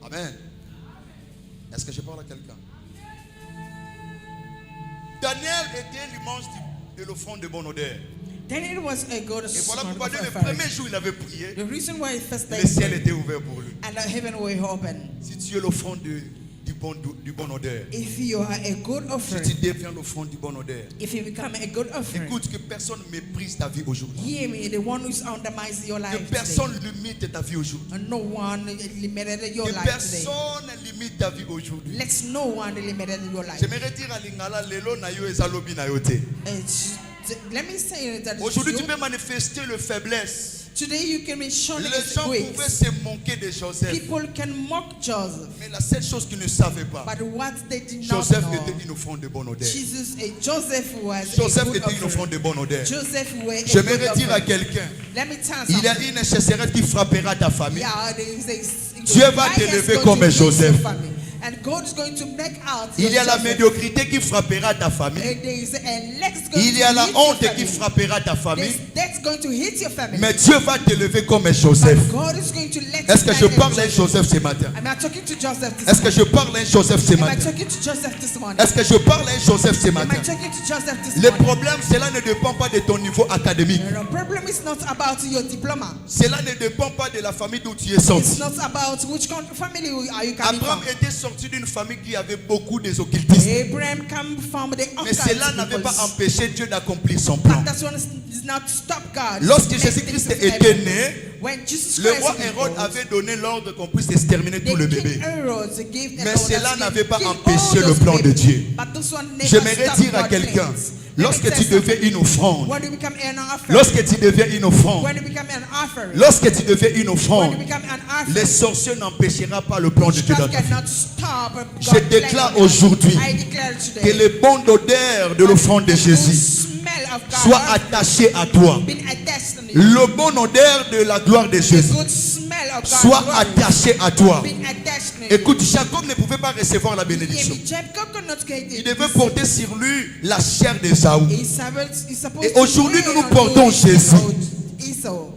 Amen. Est-ce que je parle à quelqu'un? Daniel était l'image de l'offrande de bonne odeur. Then it was a good Et voilà smell pourquoi of dès le offering. premier jour il avait prié, The reason why it first le ciel day était ouvert pour lui. and the heaven were open. Si tu es l'offrande du bon odeur, If you are a good si tu offering, deviens l'offrande du bon odeur, if you become a good offering, écoute, que personne méprise ta vie aujourd'hui. hear me, the one who's undermines your Que life personne today. limite ta vie aujourd'hui. And no one limited your Que life today. personne limite ta vie aujourd'hui. Let no one limit your life. J'aimerais dire à Lingala, lelo na yo ezalobi na yo te. Let me say that Aujourd'hui, tu peux manifester le faiblesse. today you can be shown Les as gens weak. pouvaient se moquer de Joseph. People can mock Joseph, Mais la seule chose qu'ils ne savaient pas, but what they did not Joseph know, était une offrande de bonne odeur. Joseph was Joseph a good était une offrande offering. de bonne odeur. Joseph were a good J'aimerais dire à offering. quelqu'un, Let me tell il y a something. une sécheresse qui frappera ta famille. Yeah, Dieu va t'élever comme Joseph. And God is going to make out Il y a la Joseph. médiocrité qui frappera ta famille. And there is a lex going Il y a to la hit your honte qui family. frappera ta famille. That's going to hit your family. Mais Dieu va t'élever comme Joseph. But God is going to let Est-ce que je you parle à un Joseph ce matin? Am I talking to Joseph this Est-ce que je morning? parle à un Joseph ce Am I matin? talking to Joseph this morning? Est-ce que je parle à un Joseph ce Am I matin? talking to Joseph this Le morning? problème, cela ne dépend pas de ton niveau académique. The problem is not about your diploma. Cela ne dépend pas de la famille d'où tu es It's sorti. not about which family are you coming Abraham from. était sorti d'une famille qui avait beaucoup des occultistes. Abraham come from the Mais cela occult n'avait pas peoples. empêché Dieu d'accomplir son plan. But that's one does not stop God. Lorsque to make Jésus-Christ things était happen. né, When Jesus le Christ roi was Hérode born, avait donné l'ordre qu'on puisse exterminer tout le the bébé. King Herod gave the Mais orders cela to n'avait pas kill empêché all le those plan de babies. Dieu. But this one never J'aimerais stopped dire à God's quelqu'un, plans. Let me lorsque tell tu deviens something. une offrande, When you become an offering, lorsque tu deviens une offrande, when you become an offering, lorsque tu deviens une when offrande, you become an les offering, sorciers n'empêcheront pas le plan de Dieu dans God ta vie. cannot stop Je God's déclare plan. aujourd'hui I declare que today le bon odeur de l'offrande de the Jésus smell of God soit attaché à toi. been attached to me. Le bon odeur de la gloire de The Jésus good smell of God's soit glory attaché à toi. been attached to me. Écoute, Jacob ne pouvait pas recevoir la bénédiction. Il devait porter sur lui la chair d'Ésaü. Et aujourd'hui, nous nous portons Jésus.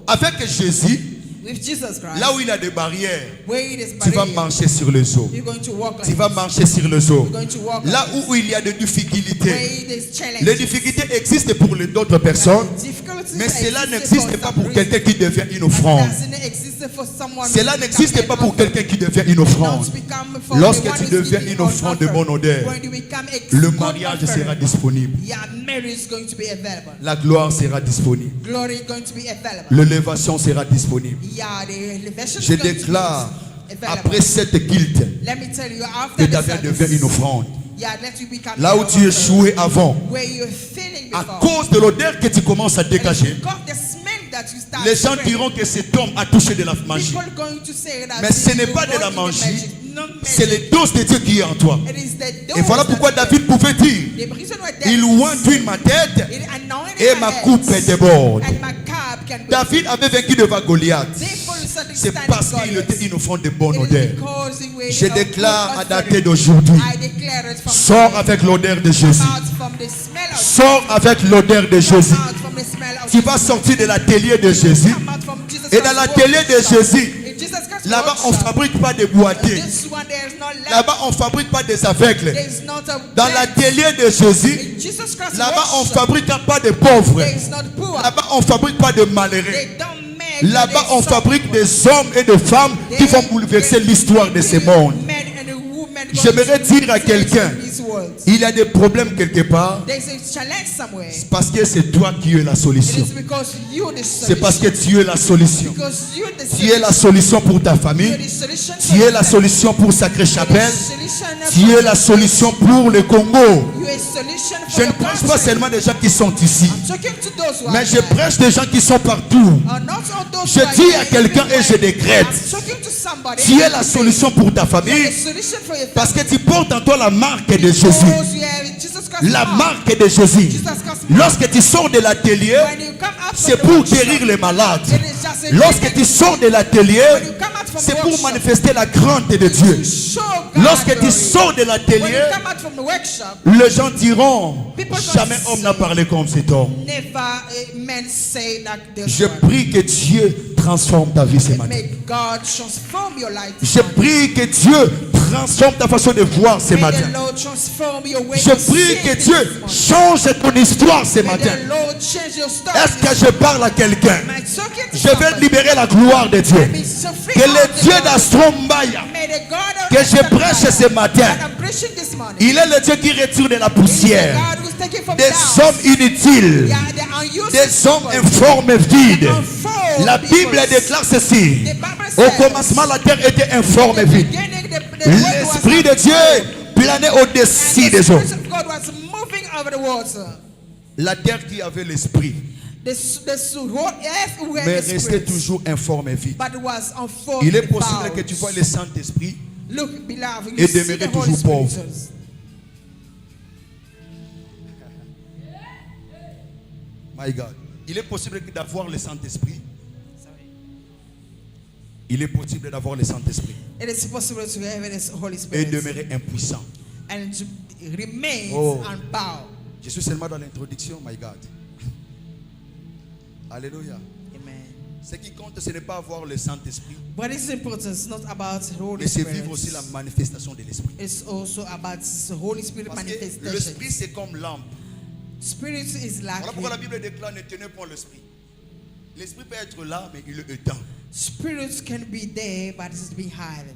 Avec Jésus, With Jesus Christ, là où il y a des barrières, where it is tu vas barrier, marcher sur les eaux. you're going to walk on Tu it. vas marcher sur les eaux. You're going to walk Là on it. où il y a des Where difficultés, it is challenge. les difficultés existent pour d'autres personnes, Difficulties mais cela exist n'existe for pas some pour reason. quelqu'un qui devient une But offrande. doesn't exist for someone Cela who n'existe become pas an pour offering. quelqu'un qui devient une offrande. Don't become for Lorsque the one tu who's deviens giving une an offrande de offering. bonne odeur, When you become a le good mariage offering, sera disponible. your marriage is going to be available. La gloire sera disponible. Glory is going to be available. L'élévation sera disponible. Yeah, the elevation is Je going to be déclare, available. après cette guilte, Let me tell you, que after ta the vie devient service, une offrande. yeah, let you become Là an où tu offering. échouais avant, Where you're feeling à before. cause de l'odeur que tu commences à dégager, Because the smell that you start les gens spreading, diront que cet homme a touché de la magie. people going to say that Mais ce n'est you pas de walk la in the magie, magic, not c'est magic. les doses de Dieu qui est en toi. It is the Et voilà dose pourquoi that- David pouvait dire, The reason why il David oint ma tête it anointed et my ma head, coupe déborde. and my cup can be David avait vaincu devant Goliath. Therefore, C'est parce qu'il était une offrande de bonne It is odeur. because he waited Je on déclare good à offering. dater d'aujourd'hui, I declare it from sors today. avec l'odeur de Jésus. Come out from the smell of Sors avec l'odeur de Jésus. Come out from the smell of Tu vas sortir de l'atelier de Jésus. Come out from Jesus Et dans Christ's l'atelier de workshop. Jésus, In Jesus Christ's là-bas on ne workshop, fabrique pas des boîtiers. this one there is no lamp. Là-bas on ne fabrique pas des aveugles. There is not a Dans lamp. l'atelier de Jésus, In Jesus Christ's là-bas on ne workshop, fabrique pas de pauvres. there is not poor. Là-bas on ne fabrique pas de malheureux. They don't make Là-bas on they fabrique suffer. des hommes et des femmes qui vont bouleverser l'histoire de ce monde. Men and women J'aimerais dire à quelqu'un, Il y a des problèmes quelque part. There's a challenge somewhere. C'est parce que c'est toi qui es la It solution. is because you're the C'est solution. parce que tu es la solution. Because you're the Tu es la solution pour ta famille. You're the solution Tu es la solution pour Sacré Chapelle. Tu es la solution pour le Congo. You're a solution for Je ne the prêche pas country. seulement des gens qui sont ici, I'm talking to those who mais are je there. prêche des gens qui sont partout. Not all those Je who are dis there à quelqu'un et je décrète, I'm talking to somebody. tu es la solution pour ta You're famille the solution for your parce que family. tu portes en toi la marque de Jésus. Because you have Jesus Christ La mark. marque de Jésus. Jesus Christ mark. Lorsque tu sors de l'atelier, When you come out c'est from the pour workshop, guérir les malades. it is just a Lorsque healing. tu sors de l'atelier, When you come out from c'est the pour workshop, manifester la grande de Dieu. to show God Lorsque tu glory. sors de When l'atelier, you come out from the workshop, les gens diront, People jamais don't homme n'a parlé comme cet homme. never men say that this Je one. prie que Dieu transforme ta vie ce matin. May God transform your life. this Je morning. prie que Dieu transforme ta façon de voir ce May matin. the Lord transform your way Je to prie see que this Dieu morning. change ton histoire ce May matin. the Lord change your story. Est-ce que je parle à quelqu'un? Am I talking to Je vais somebody? libérer la gloire de Dieu. May so free Que out le the Dieu Lord. d'Astrombaya, May the God of que je prêche ce matin, that I'm preaching this morning. il est le Dieu qui retire de la It is the poussière God who's taking from des down. hommes inutiles, Yeah, the unuseless des hommes people. informes vides. Unfold La people. Bible déclare ceci. The Bible Au says, commencement, la terre était informe et in the vide. beginning, the word was L'Esprit de Dieu planait au-dessus and the des eaux. Spirit of God was moving over the water. La terre qui avait l'Esprit, The whole earth where mais the restait Spirit, toujours informe et vide. but was unfolded. Il est possible que tu vois le Saint-Esprit Look, beloved, et you see demeurer the Holy toujours Spirit. pauvre. My God. Il est possible d'avoir le Saint-Esprit. Il est possible d'avoir le Saint-Esprit It is possible to have this Holy et Spirit demeurer impuissant. and to remain Oh. unbound. Je suis seulement dans l'introduction, my God. Alléluia. Amen. Ce qui compte, ce n'est pas avoir le Saint-Esprit, What is important is not about the Holy mais c'est Spirit. vivre aussi la manifestation de l'Esprit. It's also about the Holy Spirit Parce que manifestation. l'Esprit, c'est comme l'âme. Spirit is like Voilà pourquoi la Bible déclare ne tenez point l'Esprit. L'Esprit peut être là, mais il est éteint. spirits can be there, but it's behind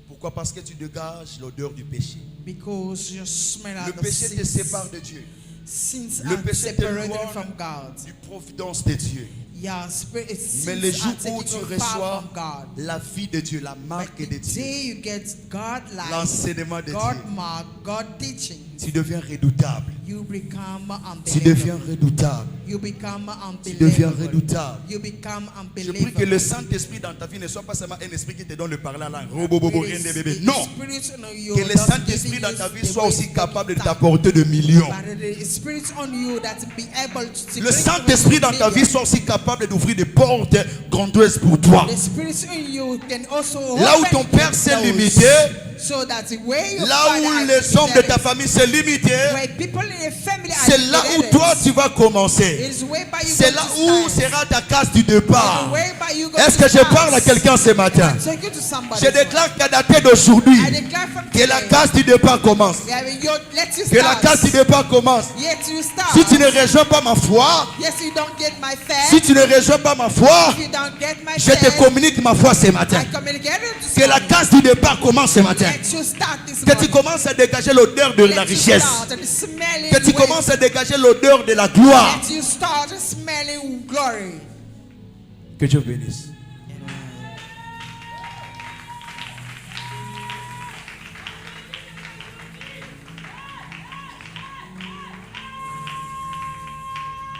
Pourquoi? Parce que tu dégages l'odeur du péché. because you smell Le out the péché te sins. sépare de Dieu. Sins Le are péché te separated loin from God. du providence de Dieu. Yeah, spirit Mais le sins jour are où tu taken far reçois from God. la vie de Dieu, la But marque de the Dieu, day you get God life, l'enseignement de God Dieu, mark, God teaching, tu deviens redoutable. you become Tu deviens unbelievable. redoutable. You become Tu deviens unbelievable. redoutable. You become Je prie que le unbelievable. Saint-Esprit dans ta vie ne soit pas seulement un esprit qui te donne le parler à la langue. Robobobo, rien de bébé. The Non. Spirit on you Que le doesn't Saint-Esprit give dans you ta vie the soit way aussi to capable de talk. t'apporter de millions. But the Spirit on you that be able to Le bring Saint-Esprit dans ta vie millions. soit aussi capable d'ouvrir des portes grandioses pour toi. The Spirit in you can also Là où open ton père s'est doors, limité, so that where your là father où has les hommes de ta limited, famille s'est limité, where people in a family are c'est là où limited, toi tu vas commencer. is whereby you C'est go là to où start. sera ta case du départ. And whereby you go Est-ce to que je start. parle à quelqu'un ce matin? Take you to somebody. Je déclare qu'à dater d'aujourd'hui, I declare from que la today, case du départ commence. yeah, let you Que la start. case du départ commence. Yet you start. Si tu ne rejoins pas ma foi, Yes, you don't get my faith. si tu ne rejoins pas ma foi, If you don't get my je te faith, communique ma foi ce matin. I communicate it to Que la someone. case du départ commence ce matin. Let you start this Que tu morning. commences à dégager l'odeur de la Let you richesse. start and smelling Que tu way. commences à dégager l'odeur de la gloire. Let you start smelling glory. Que Dieu bénisse.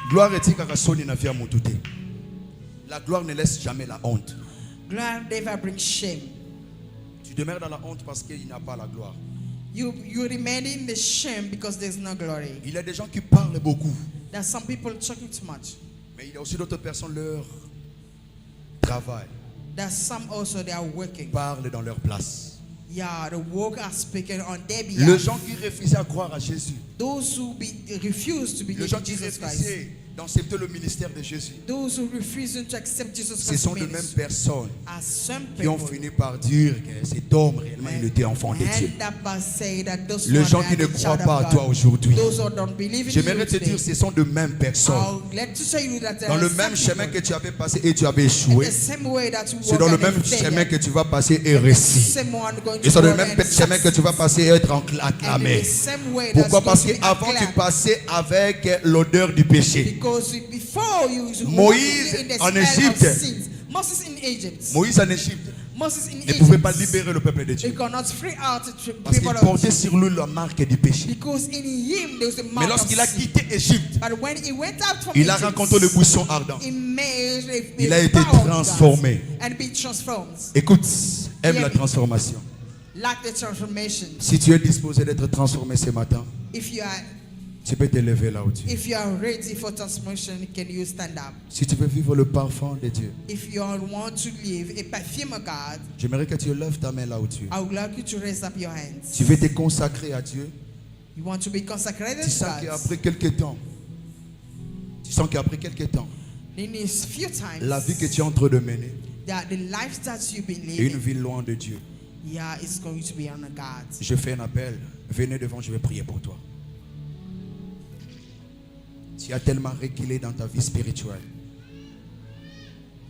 Gloire est kakasoni na via mutute. La gloire ne laisse jamais la honte. Glory never brings shame. Tu demeures dans la honte parce qu'il n'y a pas la gloire. You remain in the shame because there's no glory. Il y a des gens qui parlent beaucoup, There's some people talking too much. mais il y a aussi d'autres personnes, leur travail, There's some also they are working. parlent dans leur place. Yeah, the work are speaking on their Les behalf. gens qui refusaient à croire à Jésus, Those who refuse to les believe gens in qui Jesus Christ. refusaient d'accepter le ministère de Jésus, Those who refuse to accept Jesus ce Christ's sont de mêmes ministry personnes are some qui ont people fini par dire que cet homme réellement il était enfant de Dieu. end up by saying that those Les one gens are qui ne the croient child pas of à toi God. aujourd'hui, Those who don't believe in j'aimerais you te dire, today, ce sont de mêmes personnes. I'll let to tell you that there Dans are le some même chemin people, que tu avais passé et tu avais in échoué, the same way that you c'est walk dans le and même fail, chemin que tu vas passer et réussir. same one going to Et c'est dans le walk même and chemin que tu vas passer et être acclamé. and the same way that's Pourquoi? going Parce to be qu'avant tu acclaimed. passais avec l'odeur du péché. Because before you Moïse in the en smell of Égypte. sins. Moses in Egypt. Moïse en Égypte Moses in ne pouvait Egypt. pas libérer le peuple de He Dieu. cannot free out the Parce qu'il people of portait Egypt. sur lui la marque du péché. Because in him there was a Mais mark of lorsqu'il a sin. quitté Égypte, But when he went out from il a Egypt, rencontré le buisson ardent. he made a Il a été bound transformé. God and be transformed. Écoute, aime la transformation. Like the transformation. Si tu es disposé d'être transformé ce matin, If you are tu peux te lever là où tu es. if you are ready for transformation, can you stand up? Si tu veux vivre le parfum de Dieu, If you want to live a perfume of God, j'aimerais que tu lèves ta main là où tu es. I would like you to raise up your hands. Tu veux te consacrer à Dieu. You want to be consecrated Tu to sens God. qu'après quelques temps, In these few times, la vie que tu es en train de mener that the life that you've been est une living, vie loin de Dieu. yeah, it's going to be on God. Je fais un appel. Venez devant, je vais prier pour toi. Tu as tellement reculé dans ta vie spirituelle.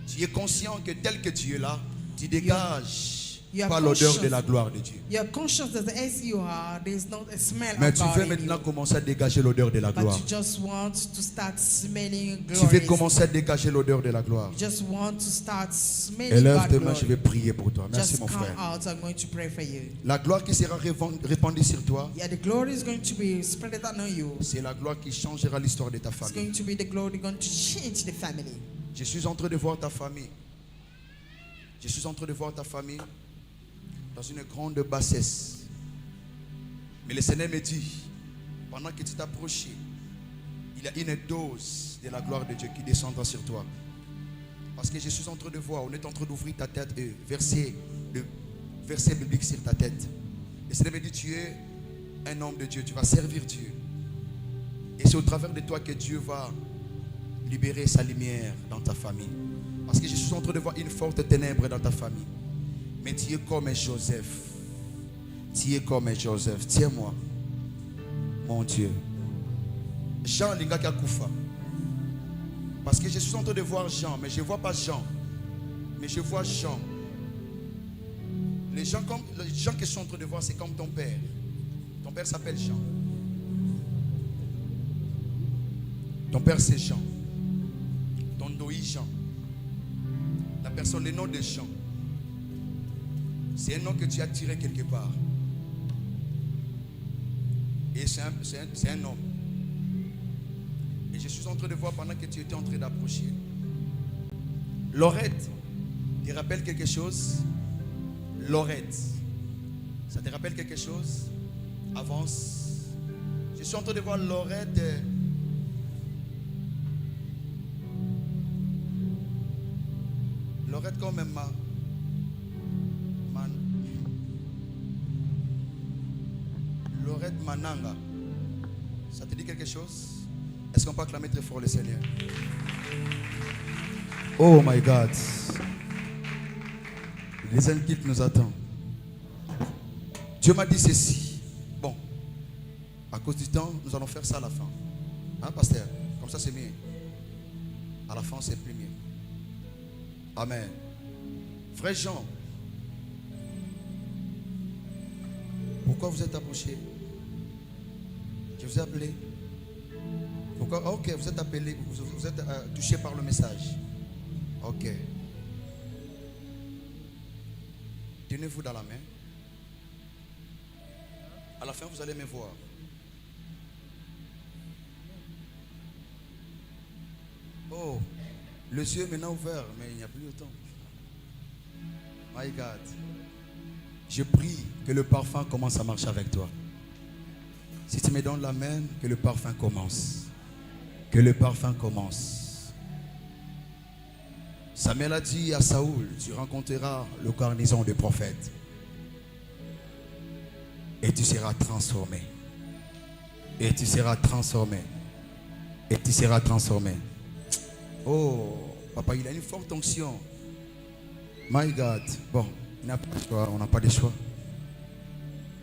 Tu es conscient que tel que tu es là, tu dégages You are pas l'odeur conscious. de la gloire de Dieu. You're conscious that as you are, there's not a smell Mais of tu God veux in maintenant you. commencer à dégager l'odeur de la But gloire. you just want to start smelling Tu veux glory. commencer à dégager l'odeur de la gloire. You just want to start smelling Élève God tes mains, je vais glory. prier pour toi. Merci Just mon come frère. out, I'm going to pray for you. La gloire qui sera répandue sur toi, Yeah, the glory is going to be spread out on you. c'est la gloire qui changera l'histoire de ta It's famille. going to be the glory going to change the family. Je suis en train de voir ta famille. Je suis en train de voir ta famille dans une grande bassesse. Mais le Seigneur me dit, pendant que tu t'approches, il y a une dose de la gloire de Dieu qui descendra sur toi. Parce que je suis en train de voir, on est en train d'ouvrir ta tête et verser le verset biblique sur ta tête. Le Seigneur me dit, tu es un homme de Dieu, tu vas servir Dieu. Et c'est au travers de toi que Dieu va libérer sa lumière dans ta famille. Parce que je suis en train de voir une forte ténèbre dans ta famille. Mais tu es comme un Joseph. Tu es comme un Joseph. Tiens-moi. Mon Dieu. Jean Lingaka Koufa. Parce que je suis en train de voir Jean. Mais je ne vois pas Jean. Mais je vois Jean. Les gens que je suis en train de voir, c'est comme ton père. Ton père s'appelle Jean. Ton père c'est Jean. Ton doi Jean. La personne, le nom de Jean. C'est un nom que tu as tiré quelque part. Et c'est un homme. Et je suis en train de voir pendant que tu étais en train d'approcher. Lorette, te rappelle quelque chose? Lorette, ça te rappelle quelque chose? Avance. Je suis en train de voir Lorette. Lorette comme man. Lorette Mananga. Ça te dit quelque chose? Est-ce qu'on peut acclamer très fort le Seigneur? Oh my God. Les inquiètes nous attendent. Dieu m'a dit ceci. Bon, à cause du temps, nous allons faire ça à la fin. Hein, pasteur? Comme ça, c'est mieux. À la fin, c'est plus mieux. Amen. Frère Jean, pourquoi vous êtes approché? Je vous ai appelé. Pourquoi? Ok, vous êtes appelé, vous êtes touché par le message. Ok. Tenez-vous dans la main. À la fin, vous allez me voir. Oh, les yeux maintenant ouverts, mais il n'y a plus de temps. My God. Je prie que le parfum commence à marcher avec toi. Si tu me donnes la main, que le parfum commence. Que le parfum commence. Samuel a dit à Saoul, tu rencontreras le garnison des prophètes. Et tu seras transformé. Et tu seras transformé. et tu seras transformé. Oh, papa, il a une forte onction. My God. Bon, il n'a pas de choix, on n'a pas de choix.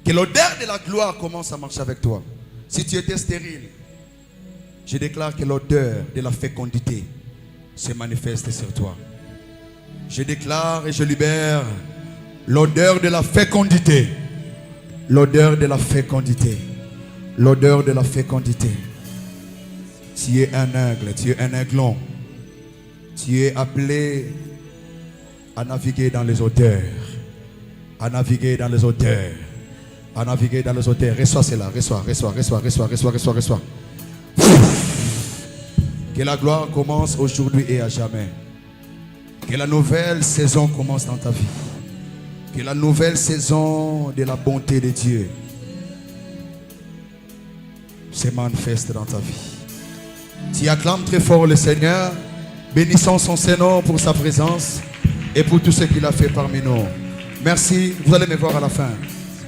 Que l'odeur de la gloire commence à marcher avec toi. Si tu étais stérile, je déclare que l'odeur de la fécondité se manifeste sur toi. Je déclare et je libère l'odeur de la fécondité. L'odeur de la fécondité. L'odeur de la fécondité. Tu es un aigle, tu es un aiglon. Tu es appelé à naviguer dans les odeurs. À naviguer dans les odeurs. À naviguer dans les odeurs. Reçois cela, reçois. Que la gloire commence aujourd'hui et à jamais. Que la nouvelle saison commence dans ta vie. Que la nouvelle saison de la bonté de Dieu se manifeste dans ta vie. Tu acclames très fort le Seigneur. Bénissons son Seigneur pour sa présence et pour tout ce qu'il a fait parmi nous. Merci. Vous allez me voir à la fin.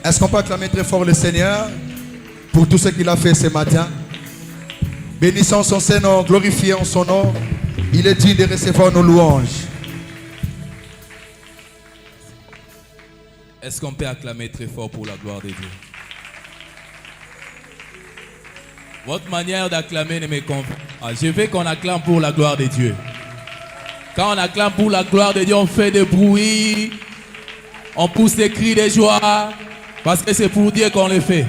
Est-ce qu'on peut acclamer très fort le Seigneur pour tout ce qu'il a fait ce matin? Bénissons son Seigneur, glorifions son nom. Il est digne de recevoir nos louanges. Est-ce qu'on peut acclamer très fort pour la gloire de Dieu? Votre manière d'acclamer ne me convainc pas. Je veux qu'on acclame pour la gloire de Dieu. Quand on acclame pour la gloire de Dieu, on fait des bruits, on pousse des cris de joie, parce que c'est pour Dieu qu'on le fait.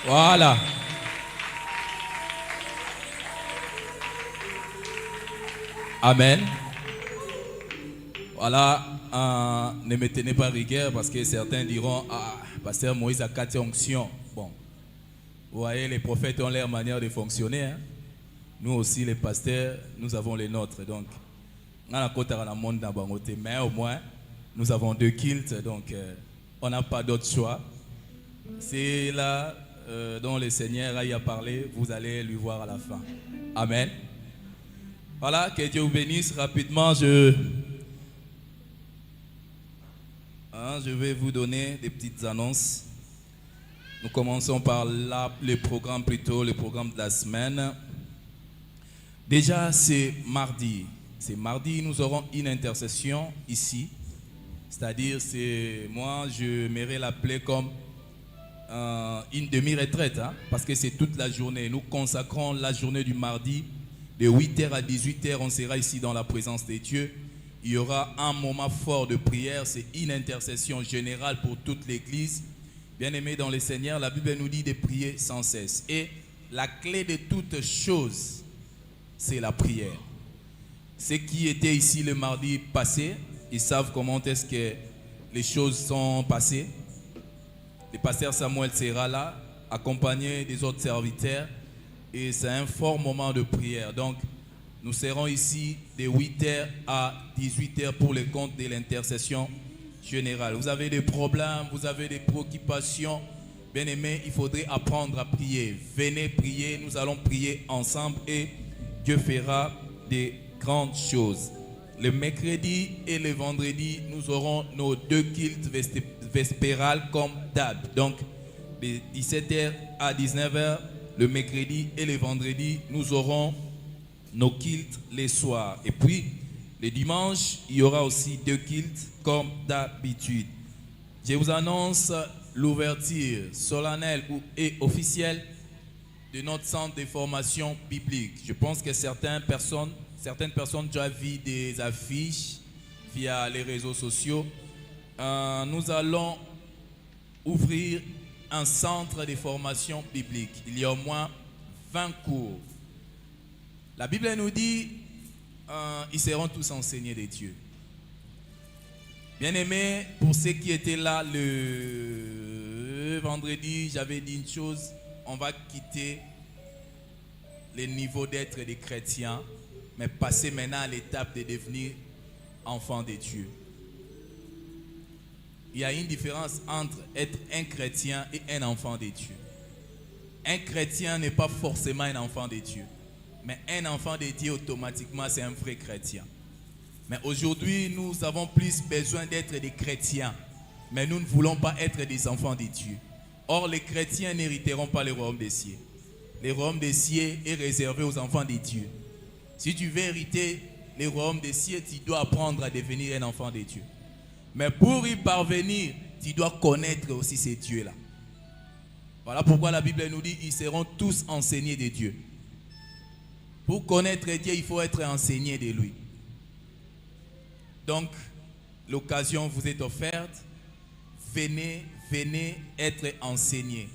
Voilà. Amen. Voilà, ne me tenez pas rigueur parce que certains diront, ah, pasteur Moïse a 4 onctions. Bon, vous voyez, les prophètes ont leur manière de fonctionner. Hein? Nous aussi, les pasteurs, nous avons les nôtres. Donc, mais au moins, nous avons 2 kilts, donc on n'a pas d'autre choix. C'est là dont le Seigneur a parlé, vous allez lui voir à la fin. Amen. Voilà, que Dieu vous bénisse. Rapidement, je vais vous donner des petites annonces. Nous commençons par le programme de la semaine. Déjà, c'est mardi. C'est mardi, nous aurons une intercession ici. C'est-à-dire, moi, je m'aimerais l'appeler comme une demi-retraite, hein, parce que c'est toute la journée. Nous consacrons la journée du mardi, de 8h à 18h, on sera ici dans la présence de Dieu. Il y aura un moment fort de prière, c'est une intercession générale pour toute l'église. Bien-aimés dans le Seigneur, la Bible nous dit de prier sans cesse. Et la clé de toutes choses, c'est la prière. Ceux qui étaient ici le mardi passé, ils savent comment est-ce que les choses sont passées. Le pasteur Samuel sera là, accompagné des autres serviteurs. Et c'est un fort moment de prière. Donc, nous serons ici de 8h à 18h pour le compte de l'intercession générale. Vous avez des problèmes, vous avez des préoccupations. Bien aimés, il faudrait apprendre à prier. Venez prier, nous allons prier ensemble et Dieu fera des grandes choses. Le mercredi et le vendredi, nous aurons nos 2 kilts vespérales comme d'hab. Donc, de 17h à 19h, le mercredi et le vendredi, nous aurons nos kilts les soirs. Et puis, le dimanche, il y aura aussi 2 kilts comme d'habitude. Je vous annonce l'ouverture solennelle et officielle de notre centre de formation biblique. Je pense que certaines personnes ont déjà vu des affiches via les réseaux sociaux. Nous allons ouvrir un centre de formation biblique. Il y a au moins 20 cours. La Bible nous dit ils seront tous enseignés de Dieu. Bien-aimés, pour ceux qui étaient là le vendredi, j'avais dit une chose, on va quitter le niveau d'être des chrétiens, mais passer maintenant à l'étape de devenir enfant de Dieu. Il y a une différence entre être un chrétien et un enfant de Dieu. Un chrétien n'est pas forcément un enfant de Dieu. Mais un enfant de Dieu, automatiquement, c'est un vrai chrétien. Mais aujourd'hui, nous avons plus besoin d'être des chrétiens. Mais nous ne voulons pas être des enfants de Dieu. Or, les chrétiens n'hériteront pas le royaume des cieux. Le royaume des cieux est réservé aux enfants de Dieu. Si tu veux hériter le royaume des cieux, tu dois apprendre à devenir un enfant de Dieu. Mais pour y parvenir, tu dois connaître aussi ces dieux-là. Voilà pourquoi la Bible nous dit, ils seront tous enseignés de Dieu. Pour connaître Dieu, il faut être enseigné de lui. Donc, l'occasion vous est offerte. Venez être enseigné.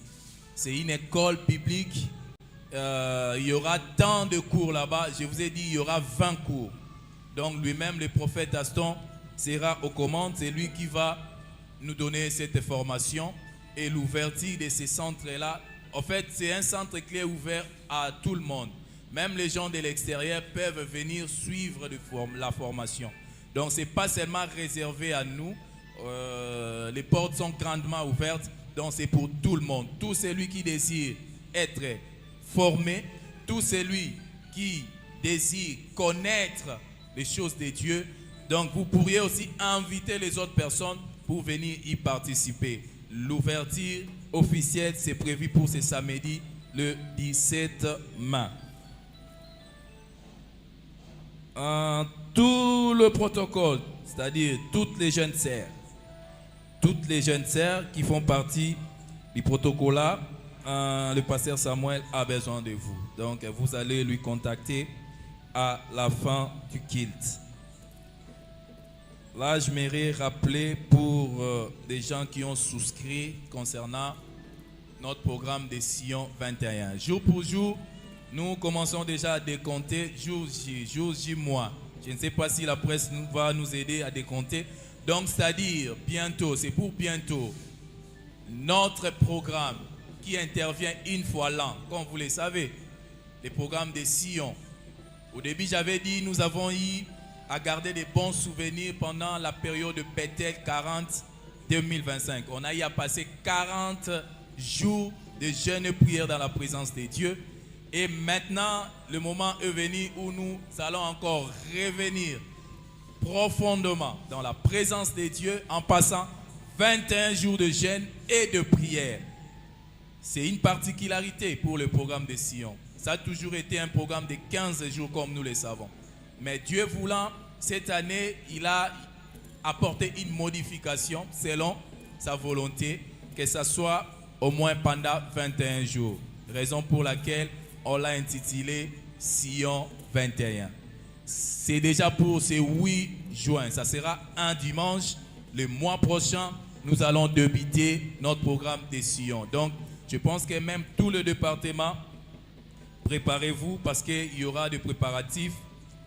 C'est une école biblique. Il y aura tant de cours là-bas. Je vous ai dit, il y aura 20 cours. Donc, lui-même, le prophète Aston, sera aux commandes. C'est lui qui va nous donner cette formation. Et l'ouverture de ces centres-là, en fait, c'est un centre clé ouvert à tout le monde. Même les gens de l'extérieur peuvent venir suivre la formation. Donc, ce n'est pas seulement réservé à nous. Les portes sont grandement ouvertes. Donc, c'est pour tout le monde. Tout celui qui désire être formé, tout celui qui désire connaître les choses de Dieu. Donc, vous pourriez aussi inviter les autres personnes pour venir y participer. L'ouverture officielle, c'est prévu pour ce samedi, le 17 mai. Tout le protocole, c'est-à-dire toutes les jeunes sœurs qui font partie du protocole là, le pasteur Samuel a besoin de vous. Donc, vous allez lui contacter à la fin du culte. Là, je m'aimerais rappeler pour des gens qui ont souscrit concernant notre programme de Sion 21. Jour pour jour, nous commençons déjà à décompter jour J, mois. Je ne sais pas si la presse va nous aider à décompter. Donc, c'est-à-dire bientôt, c'est pour bientôt, notre programme qui intervient une fois l'an, comme vous le savez, le programme de Sion. Au début, j'avais dit, nous avons eu à garder des bons souvenirs pendant la période de Bethel 40-2025. On a eu à passer 40 jours de jeûne et prière dans la présence de Dieu. Et maintenant, le moment est venu où nous allons encore revenir profondément dans la présence de Dieu en passant 21 jours de jeûne et de prière. C'est une particularité pour le programme de Sion. Ça a toujours été un programme de 15 jours comme nous le savons. Mais Dieu voulant, cette année, il a apporté une modification selon sa volonté, que ce soit au moins pendant 21 jours. Raison pour laquelle on l'a intitulé Sion 21. C'est déjà pour ce 8 juin. Ça sera un dimanche. Le mois prochain, nous allons débuter notre programme de Sion. Donc, je pense que même tout le département, préparez-vous parce qu'il y aura des préparatifs.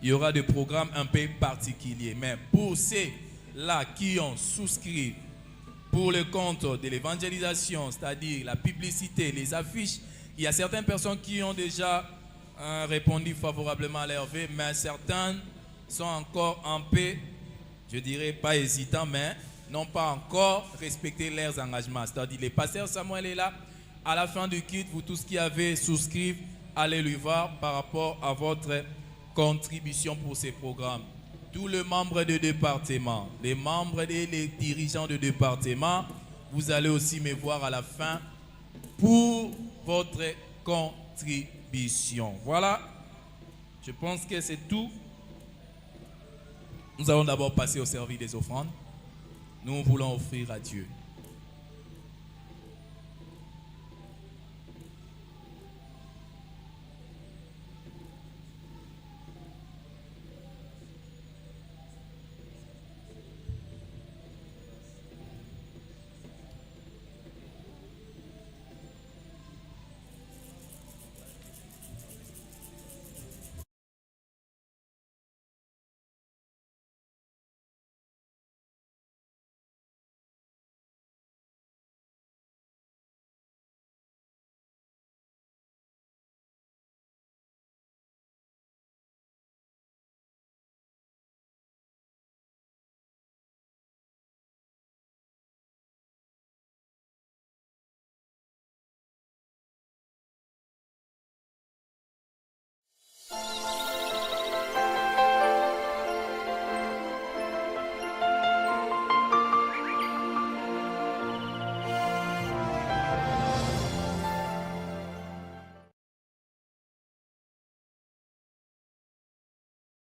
Il y aura des programmes un peu particuliers. Mais pour ceux-là qui ont souscrit pour le compte de l'évangélisation, c'est-à-dire la publicité, les affiches, il y a certaines personnes qui ont déjà répondu favorablement à leur vœu, mais certains sont encore un peu, je dirais pas hésitants, mais n'ont pas encore respecté leurs engagements. C'est-à-dire, le pasteur Samuel est là. À la fin du culte, vous tous qui avez souscrit, allez lui voir par rapport à votre contribution pour ces programmes. Tous les membres de département, les membres et les dirigeants de département, vous allez aussi me voir à la fin pour votre contribution. Voilà, je pense que c'est tout. Nous allons d'abord passer au service des offrandes. Nous voulons offrir à Dieu.